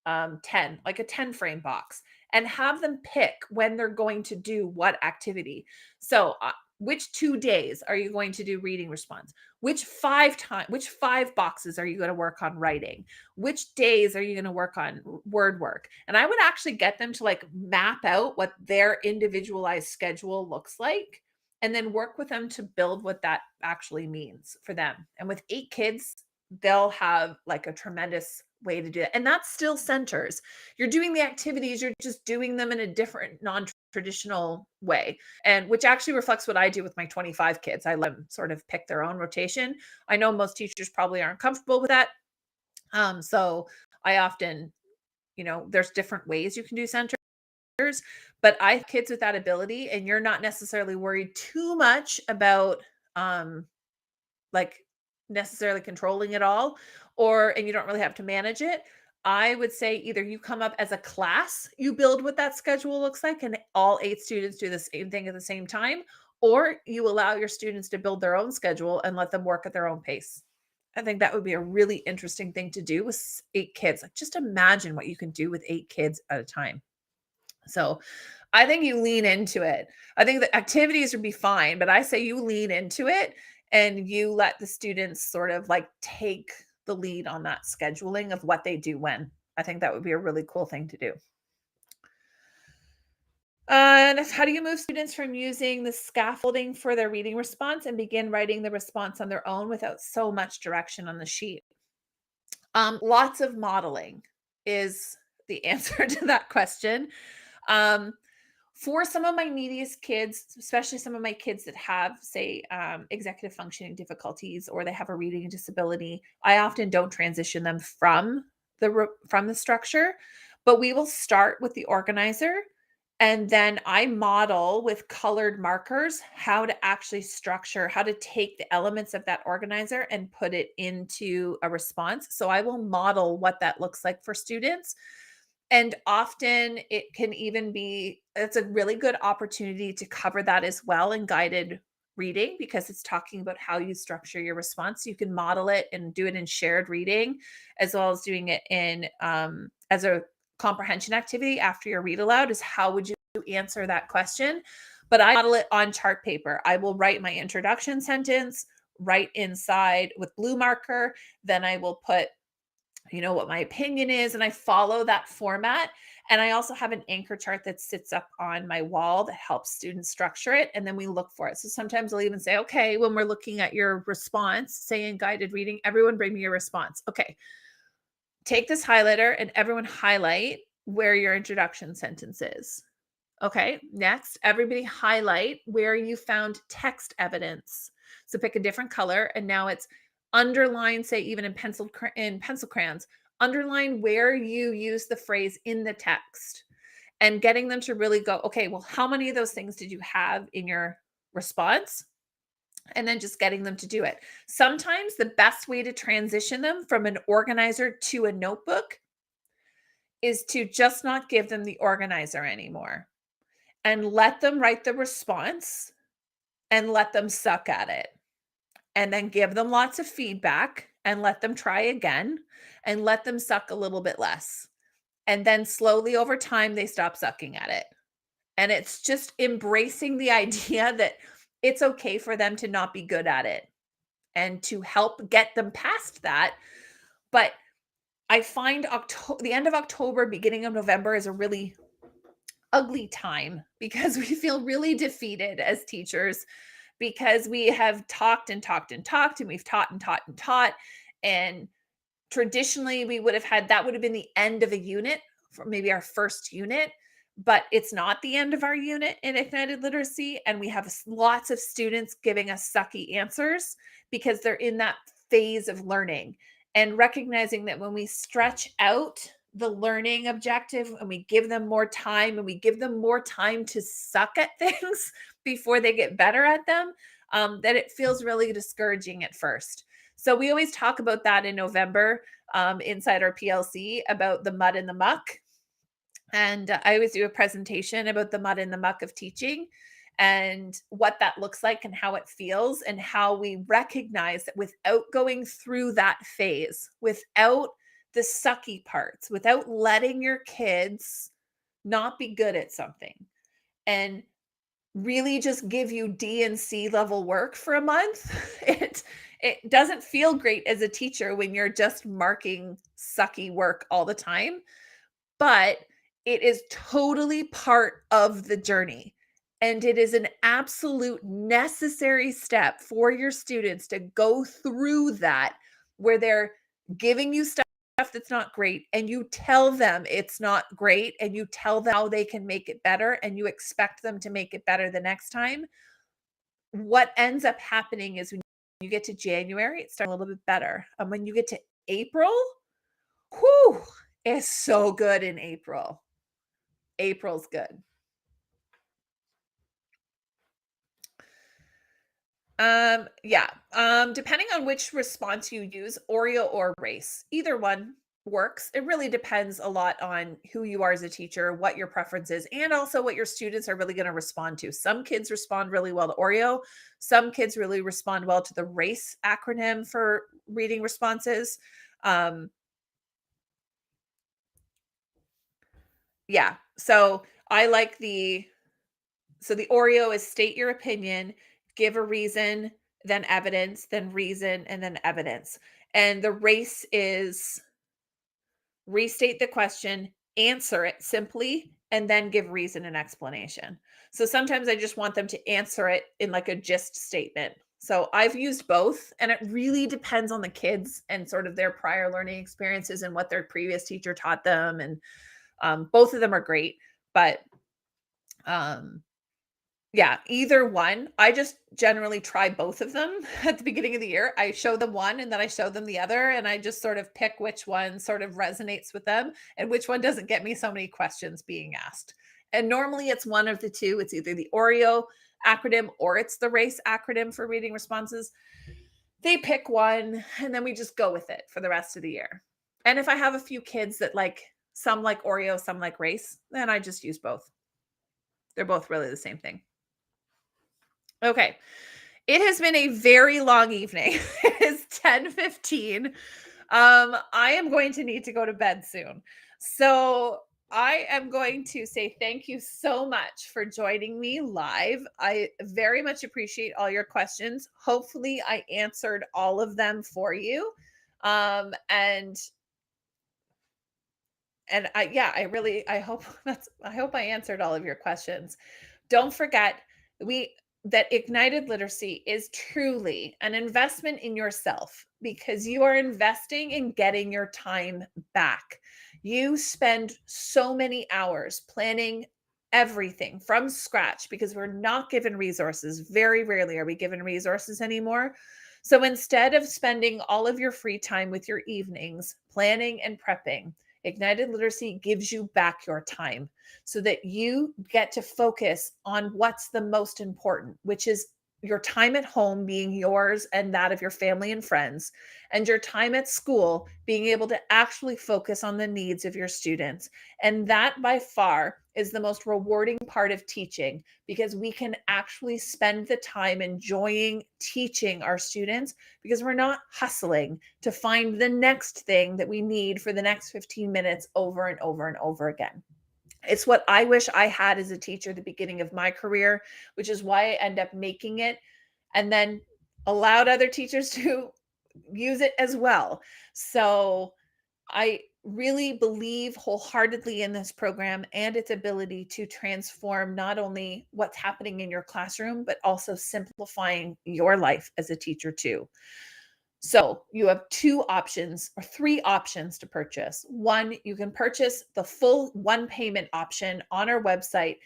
10, like a 10 frame box, and have them pick when they're going to do what activity. So, which 2 days are you going to do reading response? Which 5 boxes are you going to work on writing? Which days are you going to work on word work? And I would actually get them to like map out what their individualized schedule looks like and then work with them to build what that actually means for them. And with 8 kids, they'll have like a tremendous way to do it. And that's still centers. You're doing the activities, you're just doing them in a different non-traditional way. And which actually reflects what I do with my 25 kids. I let them sort of pick their own rotation. I know most teachers probably aren't comfortable with that. So I often, there's different ways you can do centers, but I have kids with that ability, and you're not necessarily worried too much about like necessarily controlling it all, and you don't really have to manage it. I would say either you come up as a class, you build what that schedule looks like, and all 8 students do the same thing at the same time, or you allow your students to build their own schedule and let them work at their own pace. I think that would be a really interesting thing to do with 8 kids. Like, just imagine what you can do with 8 kids at a time. So I think you lean into it. I think the activities would be fine, but I say you lean into it and you let the students sort of like take the lead on that scheduling of what they do when. I think that would be a really cool thing to do. And how do you move students from using the scaffolding for their reading response and begin writing the response on their own without so much direction on the sheet? Lots of modeling is the answer to that question. Um, for some of my neediest kids, especially some of my kids that have, say, executive functioning difficulties or they have a reading disability, I often don't transition them from the structure, but we will start with the organizer, and then I model with colored markers how to actually structure, how to take the elements of that organizer and put it into a response. So I will model what that looks like for students. And often it can even be, it's a really good opportunity to cover that as well in guided reading, because it's talking about how you structure your response. You can model it and do it in shared reading, as well as doing it in as a comprehension activity after your read aloud. Is how would you answer that question? But I model it on chart paper. I will write my introduction sentence right inside with blue marker. Then I will put what my opinion is, and I follow that format. And I also have an anchor chart that sits up on my wall that helps students structure it, and then we look for it. So sometimes I'll even say, okay, when we're looking at your response, say in guided reading, everyone bring me your response. Okay, take this highlighter and everyone highlight where your introduction sentence is. Okay, next, everybody highlight where you found text evidence. So pick a different color, and now it's underline, say even in pencil crayons, underline where you use the phrase in the text, and getting them to really go, okay, well, how many of those things did you have in your response? And then just getting them to do it. Sometimes the best way to transition them from an organizer to a notebook is to just not give them the organizer anymore and let them write the response and let them suck at it. And then give them lots of feedback and let them try again and let them suck a little bit less. And then slowly over time, they stop sucking at it. And it's just embracing the idea that it's okay for them to not be good at it and to help get them past that. But I find the end of October, beginning of November is a really ugly time because we feel really defeated as teachers, because we have talked and talked and talked, and we've taught and taught and taught. And traditionally, we would have had, that would have been the end of a unit, for maybe our first unit, but it's not the end of our unit in Ignited Literacy. And we have lots of students giving us sucky answers because they're in that phase of learning, and recognizing that when we stretch out the learning objective and we give them more time, and we give them more time to suck at things before they get better at them, that it feels really discouraging at first. So we always talk about that in November inside our PLC about the mud and the muck. And I always do a presentation about the mud and the muck of teaching and what that looks like and how it feels, and how we recognize that without going through that phase, without the sucky parts, without letting your kids not be good at something and really just give you D and C level work for a month, it doesn't feel great as a teacher when you're just marking sucky work all the time. But it is totally part of the journey. And it is an absolute necessary step for your students to go through that, where they're giving you stuff stuff that's not great and you tell them it's not great and you tell them how they can make it better and you expect them to make it better the next time, what ends up happening is when you get to January, it's starting a little bit better. And when you get to April, whew, it's so good in April. April's good. Yeah. Depending on which response you use, Oreo or race, either one works. It really depends a lot on who you are as a teacher, what your preference is, and also what your students are really going to respond to. Some kids respond really well to Oreo. Some kids really respond well to the race acronym for reading responses. Um, yeah. So I like the Oreo is state your opinion, give a reason, then evidence, then reason, and then evidence. And the race is restate the question, answer it simply, and then give reason and explanation. So sometimes I just want them to answer it in like a gist statement. So I've used both, and it really depends on the kids and sort of their prior learning experiences and what their previous teacher taught them. And both of them are great, but um, yeah, either one. I just generally try both of them at the beginning of the year. I show them one and then I show them the other, and I just sort of pick which one sort of resonates with them and which one doesn't get me so many questions being asked. And normally it's one of the two. It's either the Oreo acronym or it's the RACE acronym for reading responses. They pick one and then we just go with it for the rest of the year. And if I have a few kids that like some like Oreo, some like RACE, then I just use both. They're both really the same thing. Okay. It has been a very long evening. It is 10:15. I am going to need to go to bed soon. So I am going to say thank you so much for joining me live. I very much appreciate all your questions. Hopefully, I answered all of them for you. And I hope I hope I answered all of your questions. Don't forget, we that ignited literacy is truly an investment in yourself because you are investing in getting your time back. You spend so many hours planning everything from scratch because we're not given resources. Very rarely are we given resources anymore. So instead of spending all of your free time with your evenings planning and prepping, ignited literacy gives you back your time so that you get to focus on what's the most important, which is your time at home being yours and that of your family and friends, and your time at school being able to actually focus on the needs of your students. And that by far is the most rewarding part of teaching because we can actually spend the time enjoying teaching our students because we're not hustling to find the next thing that we need for the next 15 minutes over and over and over again. It's what I wish I had as a teacher at the beginning of my career, which is why I end up making it and then allowed other teachers to use it as well. So I really believe wholeheartedly in this program and its ability to transform not only what's happening in your classroom, but also simplifying your life as a teacher too. So you have two options or three options to purchase. One, you can purchase the full one payment option on our website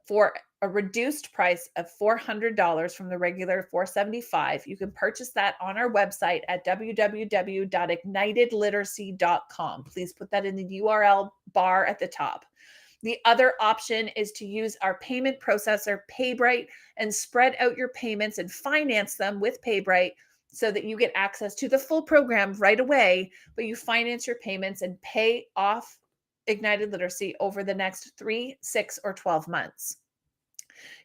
for a reduced price of $400 from the regular $475. You can purchase that on our website at www.ignitedliteracy.com. Please put that in the URL bar at the top. The other option is to use our payment processor, PayBright, and spread out your payments and finance them with PayBright so that you get access to the full program right away, but you finance your payments and pay off Ignited Literacy over the next 3, 6, or 12 months.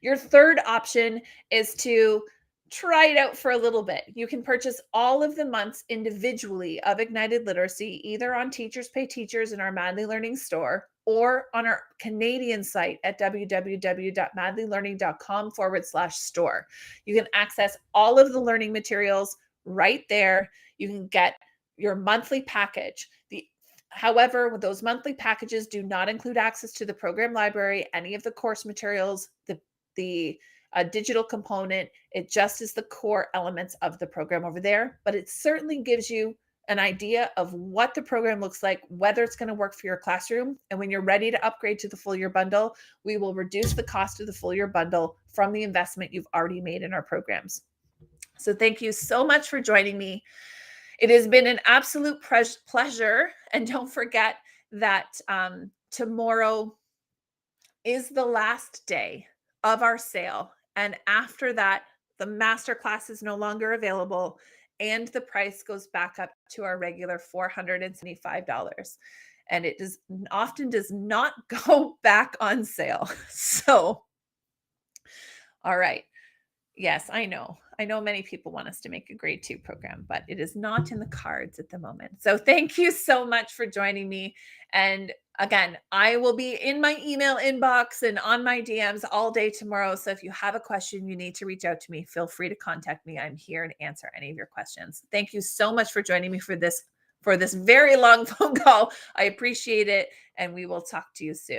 Your third option is to try it out for a little bit. You can purchase all of the months individually of Ignited Literacy, either on Teachers Pay Teachers in our Madly Learning store or on our Canadian site at www.madlylearning.com/store. You can access all of the learning materials right there. You can get your monthly package. However, those monthly packages do not include access to the program library, any of the course materials, the digital component. It just is the core elements of the program over there, but it certainly gives you an idea of what the program looks like, whether it's going to work for your classroom. And when you're ready to upgrade to the full year bundle, we will reduce the cost of the full year bundle from the investment you've already made in our programs. So thank you so much for joining me. It has been an absolute pleasure. And don't forget that tomorrow is the last day of our sale. And after that, the masterclass is no longer available and the price goes back up to our regular $475. And it often does not go back on sale. So, all right. Yes, I know. I know many people want us to make a grade 2 program, but it is not in the cards at the moment. So thank you so much for joining me. And again, I will be in my email inbox and on my DMs all day tomorrow. So if you have a question, you need to reach out to me, feel free to contact me. I'm here to answer any of your questions. Thank you so much for joining me for this very long phone call. I appreciate it. And we will talk to you soon.